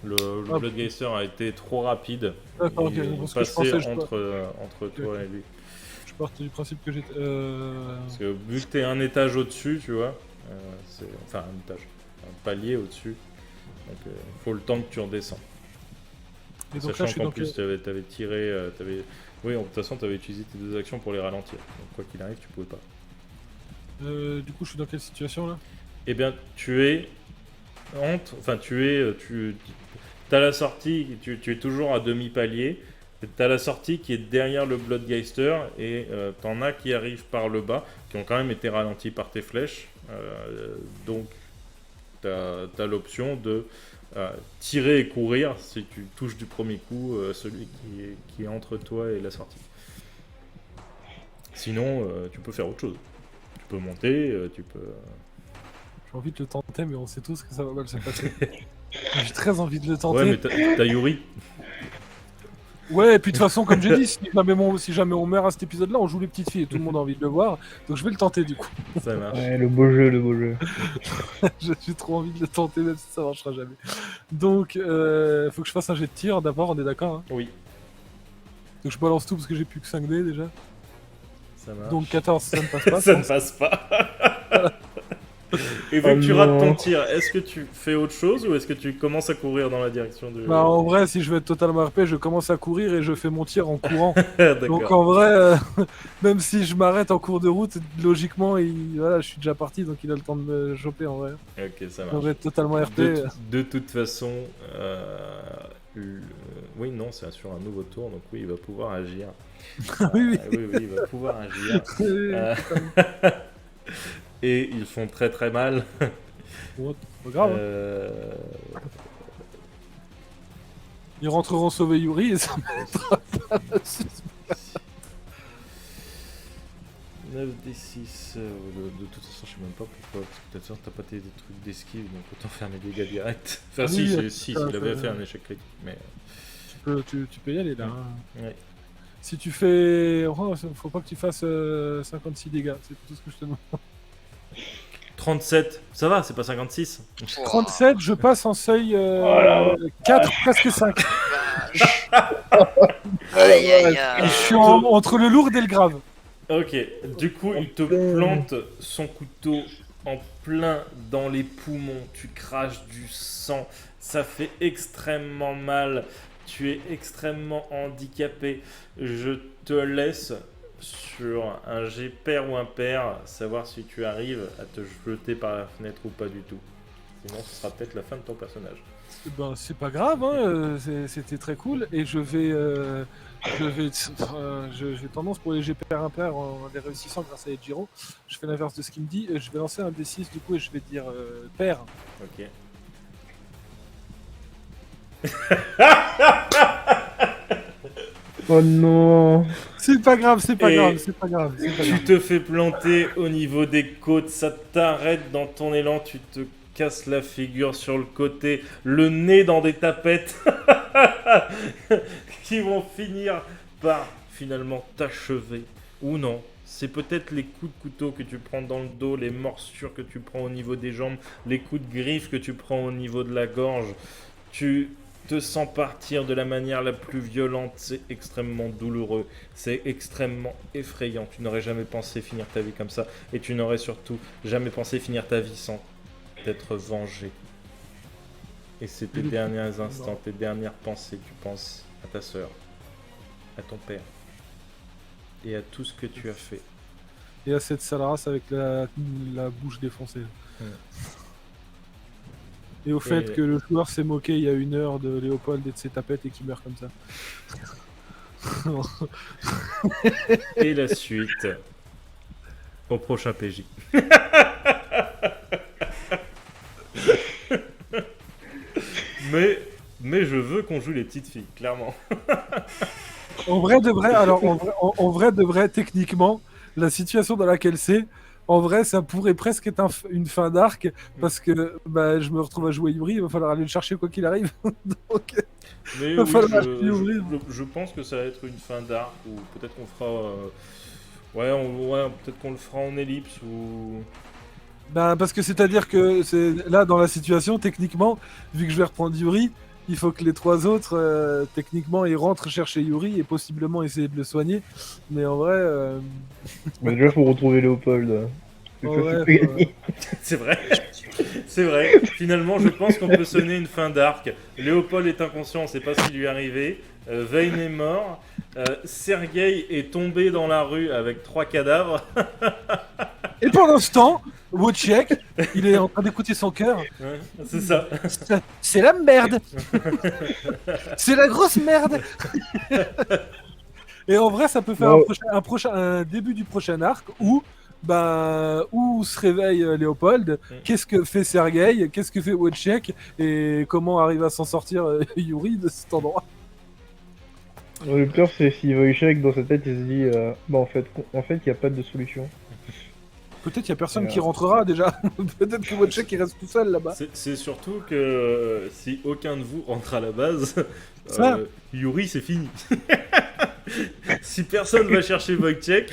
le Bloodgeister a été trop rapide. D'accord, ok. Il est Parce que je pensais passé que entre toi et lui. je partais du principe que j'étais... Parce que vu que t'es un étage au-dessus, tu vois, enfin un étage, un palier au-dessus, donc il faut le temps que tu redescends. Et donc là, je Sachant suis qu'en dans plus t'avais tiré, oui, de toute façon t'avais utilisé tes 2 actions pour les ralentir. Donc quoi qu'il arrive, tu pouvais pas. du coup, je suis dans quelle situation là? Eh bien, tu es t'as la sortie, tu es toujours à demi-palier. T'as la sortie qui est derrière le Bloodgeister et t'en as qui arrivent par le bas, qui ont quand même été ralentis par tes flèches. Donc t'as l'option de tirer et courir si tu touches du premier coup celui qui est entre toi et la sortie. Sinon, tu peux faire autre chose. Tu peux monter, tu peux... J'ai envie de le tenter, mais on sait tous que ça va mal se passer. J'ai très envie de le tenter. Ouais, mais t'as Yuri. Ouais, et puis de toute façon, comme j'ai dit, si jamais on meurt à cet épisode-là, on joue les petites filles et tout le monde a envie de le voir. Donc je vais le tenter du coup. Ça marche. Ouais, le beau jeu. J'ai trop envie de le tenter, même si ça marchera jamais. Donc, faut que je fasse un jet de tir d'abord, on est d'accord hein? Oui. Donc je balance tout parce que j'ai plus que 5 dés déjà. Ça marche. Donc 14, ça ne passe pas. Ça ne passe pas. Et vu Oh que tu rates non. ton tir, est-ce que tu fais autre chose ou est-ce que tu commences à courir dans la direction du... Bah, en vrai, si je veux être totalement RP, je commence à courir et je fais mon tir en courant. Donc D'accord. en vrai, même si je m'arrête en cours de route, logiquement, voilà, je suis déjà parti, donc il a le temps de me choper en vrai. Ok, ça On marche. va être totalement RP. De toute façon, oui, non, c'est sur un nouveau tour, donc oui, il va pouvoir agir. Oui, oui. Oui, il va pouvoir agir. Euh, Et ils font très très mal. Bon, c'est pas grave. Hein. Ils rentreront sauver Yuri et ça mettra pas la suite. 9d6. De toute façon, je sais même pas pourquoi. Parce que peut-être t'as pas tes trucs d'esquive, donc autant faire mes dégâts directs. Enfin, Oui, si, ça, il avait ça- fait un échec critique. Mais Tu peux y aller là. Hein. ouais. Si tu fais. Oh, faut pas que tu fasses 56 dégâts, c'est tout ce que je te demande. 37, ça va, c'est pas 56. Ouah, 37, je passe en seuil Voilà. 4, presque 5. vache. Aïe aïe Je aïe. suis entre le lourd et le grave. Ok, du coup, il te plante son couteau en plein dans les poumons. Tu craches du sang, ça fait extrêmement mal. Tu es extrêmement handicapé. Je te laisse sur un jet pair ou impair, savoir si tu arrives à te jeter par la fenêtre ou pas du tout. Sinon, ce sera peut-être la fin de ton personnage. Ben, c'est pas grave, hein, c'était très cool. Et j'ai tendance pour les GPR impair en les réussissant grâce à Ejiro. Je fais l'inverse de ce qu'il me dit. Je vais lancer un D6 du coup et je vais dire pair. Ok. Oh non. C'est pas grave, c'est pas Et grave, c'est pas grave. C'est pas Tu grave. te fais planter au niveau des côtes, ça t'arrête dans ton élan, tu te casses la figure sur le côté, le nez dans des tapettes qui vont finir par finalement t'achever. Ou non, c'est peut-être les coups de couteau que tu prends dans le dos, les morsures que tu prends au niveau des jambes, les coups de griffe que tu prends au niveau de la gorge. Tu te sens partir de la manière la plus violente, c'est extrêmement douloureux, c'est extrêmement effrayant. Tu n'aurais jamais pensé finir ta vie comme ça, et tu n'aurais surtout jamais pensé finir ta vie sans t'être vengé. Et c'est tes derniers instants, tes dernières pensées. Tu penses à ta sœur, à ton père, et à tout ce que tu as fait. Et à cette sale race avec la bouche défoncée. Et au fait Et- que le joueur s'est moqué il y a 1 heure de Léopold et de ses tapettes et qu'il meurt comme ça. Et la suite au prochain PJ. mais je veux qu'on joue les petites filles, clairement. En vrai de vrai, alors en vrai de vrai, techniquement, la situation dans laquelle c'est, en vrai, ça pourrait presque être une fin d'arc parce que bah, je me retrouve à jouer Yuri, il va falloir aller le chercher quoi qu'il arrive. Donc, Mais Va oui, falloir acheter ouvrir. je pense que ça va être une fin d'arc ou peut-être qu'on fera. Peut-être qu'on le fera en ellipse ou. bah, parce que c'est-à-dire que c'est là dans la situation, techniquement, vu que je vais reprendre Yuri, il faut que les 3 autres, techniquement, ils rentrent chercher Yuri et possiblement essayer de le soigner. Mais en vrai, Mais déjà, faut retrouver Léopold. C'est en ça, vrai, c'est pas gagné. C'est vrai. C'est vrai. Finalement, je pense qu'on peut sonner une fin d'arc. Léopold est inconscient, on ne sait pas ce qui lui est arrivé. Vayne est mort. Sergueï est tombé dans la rue avec 3 cadavres. Et pendant ce temps, Wojciech, il est en train d'écouter son cœur. Ouais, c'est ça. C'est la merde. C'est la grosse merde. Et en vrai, ça peut faire Ouais. un début du prochain arc où se réveille Léopold, qu'est-ce que fait Sergueï, qu'est-ce que fait Wojciech et comment arrive à s'en sortir Yuri de cet endroit. Le pire, c'est si Wojciech, dans sa tête, il se dit bah en fait, il n'y a pas de solution. Peut-être qu'il y a personne qui rentrera déjà. Peut-être que Wojciech il reste tout seul là-bas. C'est surtout que si aucun de vous rentre à la base, Ça. Yuri c'est fini. Si personne va chercher Wojciech,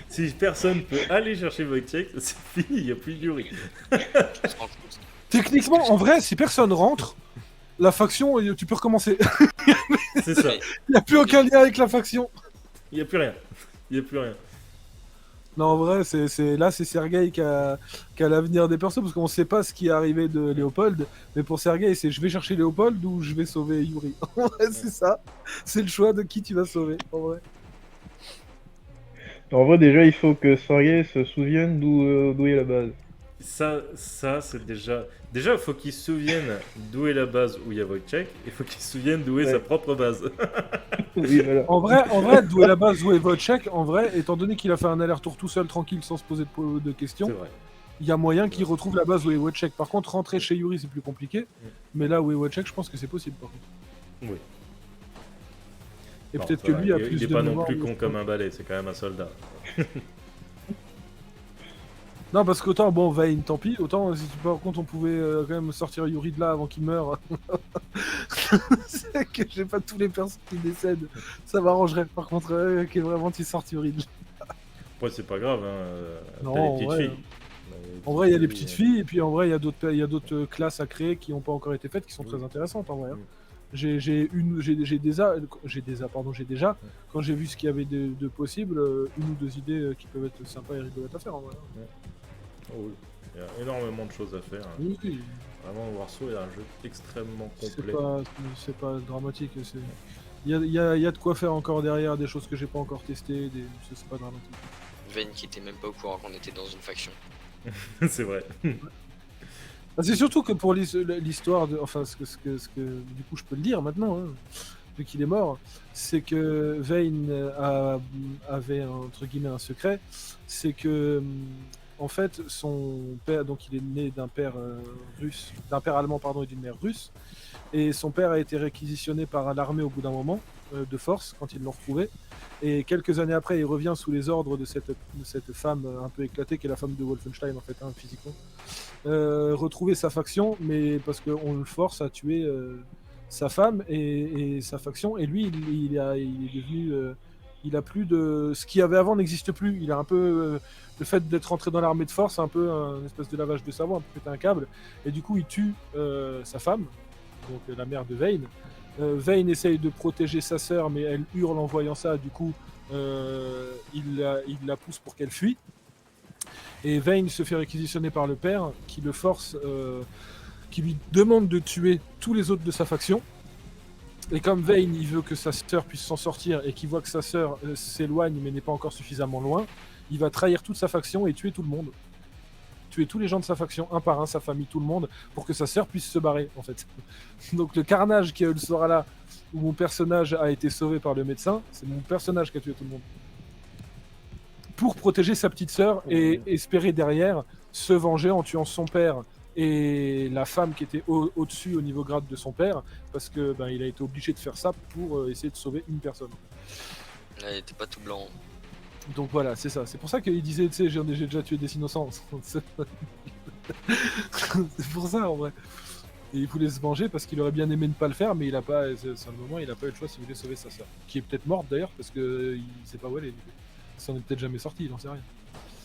si personne peut aller chercher Wojciech, c'est fini, il n'y a plus de Yuri. On se rend compte. Techniquement, en vrai, si personne rentre, la faction, tu peux recommencer. C'est ça. Mais Il n'y a plus aucun lien avec la faction. Il n'y a plus rien. Il n'y a plus rien. Non, en vrai, c'est Sergei qui a l'avenir des persos, parce qu'on sait pas ce qui est arrivé de Léopold, mais pour Sergei, c'est je vais chercher Léopold ou je vais sauver Yuri. En vrai, c'est ça. C'est le choix de qui tu vas sauver, en vrai. En vrai, déjà, il faut que Sergei se souvienne d'où est la base. Ça c'est déjà... Déjà, il faut qu'il se souvienne d'où est la base où il y a Wojciech, et il faut qu'il se souvienne d'où est Ouais. sa propre base. Oui, voilà. En vrai, d'où est la base, où est Wojciech, en vrai, étant donné qu'il a fait un aller-retour tout seul, tranquille, sans se poser de C'est questions, vrai. il y a moyen qu'il retrouve la base où est Wojciech. Par contre, rentrer chez Yuri, c'est plus compliqué, mais là où est Wojciech, je pense que c'est possible, par contre. Oui. Et Non, peut-être ça que va, lui a il plus est de pas non mémoire plus de- con comme un balai, c'est quand même un soldat. Non, parce qu'autant, bon, Vayne, tant pis, autant, si par contre on pouvait quand même sortir Yuri de là avant qu'il meure. C'est que j'ai pas tous les personnes qui décèdent. Ça m'arrangerait, par contre, que vraiment tu sortes Yuri de là. Après, c'est pas grave, hein. Non, T'as les en petites vrai, filles. En vrai, il y a les petites filles, et puis en vrai, il y a d'autres classes à créer qui n'ont pas encore été faites, qui sont très intéressantes, en vrai. hein. J'ai déjà, quand j'ai vu ce qu'il y avait de possible, une ou deux idées qui peuvent être sympas et rigolotes à faire, en vrai. Oh oui. Il y a énormément de choses à faire. hein. Oui, oui. Vraiment, Warsaw est un jeu extrêmement C'est complet. pas dramatique. Il y a de quoi faire encore derrière, des choses que j'ai pas encore testées, c'est pas dramatique. Vayne qui était même pas au courant qu'on était dans une faction. C'est vrai. Ah, c'est surtout que pour l'histoire, enfin ce que du coup je peux le dire maintenant, hein, vu qu'il est mort, c'est que Vayne avait entre guillemets un secret, c'est que en fait son père, donc il est né d'un père russe, d'un père allemand pardon et d'une mère russe, et son père a été réquisitionné par l'armée au bout d'un moment de force quand ils l'ont retrouvé. Et quelques années après, il revient sous les ordres de cette femme un peu éclatée, qui est la femme de Wolfenstein en fait, hein, physiquement. Retrouver sa faction, mais parce qu'on le force à tuer sa femme et sa faction. Et lui, il est devenu, il a plus de, ce qu'il y avait avant n'existe plus. Il a un peu le fait d'être rentré dans l'armée de force, un peu un espèce de lavage de cerveau, un peu pété un câble. Et du coup, il tue sa femme, donc la mère de Vayne. Vayne essaye de protéger sa sœur, mais elle hurle en voyant ça. Du coup, il la pousse pour qu'elle fuit. Et Vayne se fait réquisitionner par le père, qui le force, qui lui demande de tuer tous les autres de sa faction. Et comme Vayne, il veut que sa sœur puisse s'en sortir et qu'il voit que sa sœur s'éloigne mais n'est pas encore suffisamment loin, il va trahir toute sa faction et tuer tout le monde. Tuer tous les gens de sa faction, un par un, sa famille, tout le monde, pour que sa sœur puisse se barrer, en fait. Donc le carnage qui sera là, où mon personnage a été sauvé par le médecin, c'est mon personnage qui a tué tout le monde. Pour protéger sa petite sœur et espérer derrière se venger en tuant son père et la femme qui était au-dessus au niveau grade de son père, parce que ben, il a été obligé de faire ça pour essayer de sauver une personne. Là, il était pas tout blanc. Donc voilà, c'est ça. C'est pour ça qu'il disait, tu sais, j'ai déjà tué des innocents. C'est pour ça, en vrai. Et il voulait se venger parce qu'il aurait bien aimé ne pas le faire, mais il a pas, c'est le moment, il a pas eu le choix s'il voulait sauver sa sœur. Qui est peut-être morte d'ailleurs, parce que il sait pas où elle est. Il s'en est peut-être jamais sorti, il en sait rien.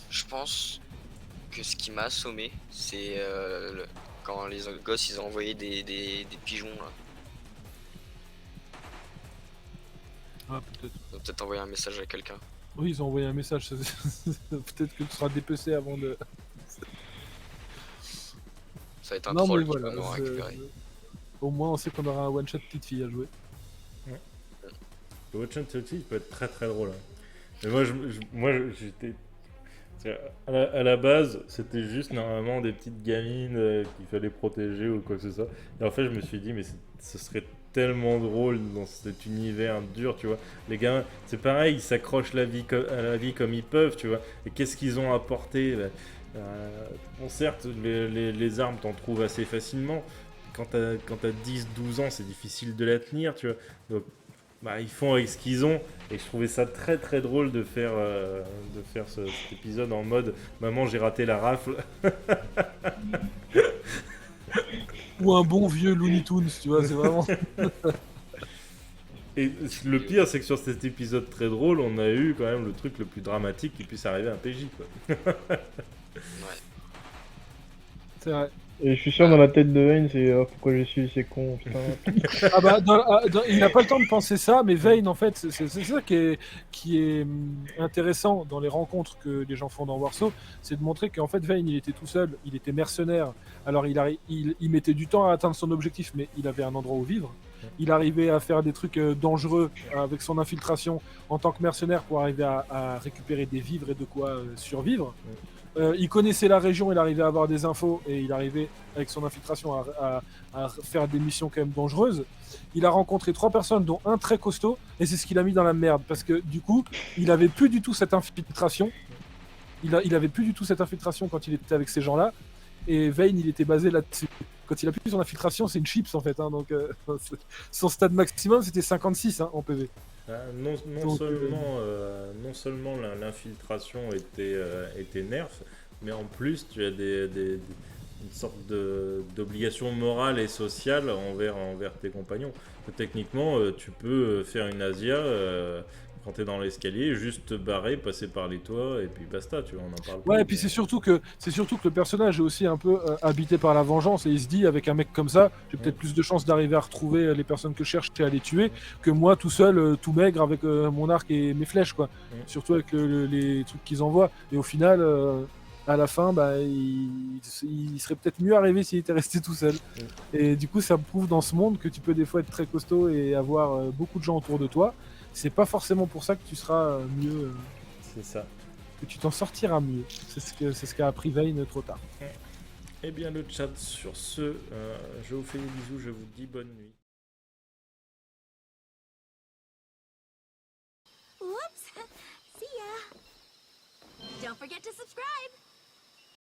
Je pense que ce qui m'a assommé, c'est quand les gosses ils ont envoyé des pigeons là. Ah, peut-être. Ils ont peut-être envoyé un message à quelqu'un. Oui, ils ont envoyé un message. Peut-être que tu seras dépecé avant de. Ça va être un Non, troll mais qui voilà. va nous récupérer. Au moins, on sait qu'on aura un one-shot petite fille à jouer. Le Watch and Talkie peut être très très drôle. hein. Mais moi, j'étais. À la base, c'était juste normalement des petites gamines qu'il fallait protéger ou quoi que ce soit. Et en fait, je me suis dit, mais ce serait tellement drôle dans cet univers dur, tu vois. Les gamins, c'est pareil, ils s'accrochent à la vie comme ils peuvent, tu vois. Et qu'est-ce qu'ils ont apporté bon, certes, les armes, t'en trouves assez facilement. Quand t'as 10-12 ans, c'est difficile de la tenir, tu vois. Donc, bah, ils font avec ce qu'ils ont. Et je trouvais ça très très drôle de faire cet épisode en mode maman, j'ai raté la rafle. Ou un bon vieux Looney Tunes, tu vois, c'est vraiment. Et le pire, c'est que sur cet épisode très drôle, on a eu quand même le truc le plus dramatique qui puisse arriver à un PJ, quoi. Ouais. C'est vrai. Et je suis sûr dans la tête de Vayne, c'est pourquoi j'ai suivi ces cons, putain. Ah bah, il n'a pas le temps de penser ça, mais Vayne, en fait, c'est ça qui est intéressant dans les rencontres que les gens font dans Warsaw, c'est de montrer qu'en fait, Vayne, il était tout seul, il était mercenaire. Alors, il mettait du temps à atteindre son objectif, mais il avait un endroit où vivre. Il arrivait à faire des trucs dangereux avec son infiltration en tant que mercenaire pour arriver à récupérer des vivres et de quoi survivre. Il connaissait la région, il arrivait à avoir des infos et il arrivait avec son infiltration à faire des missions quand même dangereuses. Il a rencontré 3 personnes, dont un très costaud, et c'est ce qu'il a mis dans la merde parce que du coup, il avait plus du tout cette infiltration. Il avait plus du tout cette infiltration quand il était avec ces gens-là, et Vayne, il était basé là-dessus. Quand il a plus son infiltration, c'est une chips en fait, hein, donc son stade maximum c'était 56 hein, en PV. Non seulement l'infiltration était nerf, mais en plus tu as une sorte d'obligation morale et sociale envers tes compagnons. Techniquement, tu peux faire une Asia quand tu es dans l'escalier, juste te barrer, passer par les toits et puis basta, tu vois, on en parle Ouais, plus. et puis c'est surtout que le personnage est aussi un peu habité par la vengeance et il se dit avec un mec comme ça, j'ai peut-être plus de chances d'arriver à retrouver les personnes que je cherche et à les tuer que moi tout seul, tout maigre avec mon arc et mes flèches quoi. Surtout avec les trucs qu'ils envoient. Et au final, à la fin, bah, il serait peut-être mieux arrivé s'il était resté tout seul. Et du coup, ça me prouve dans ce monde que tu peux des fois être très costaud et avoir beaucoup de gens autour de toi. C'est pas forcément pour ça que tu seras mieux. C'est ça. Que tu t'en sortiras mieux. C'est ce qu'a appris Vayne trop tard. Eh bien, le chat, sur ce, je vous fais des bisous, je vous dis bonne nuit. Whoops! See ya! Don't forget to subscribe!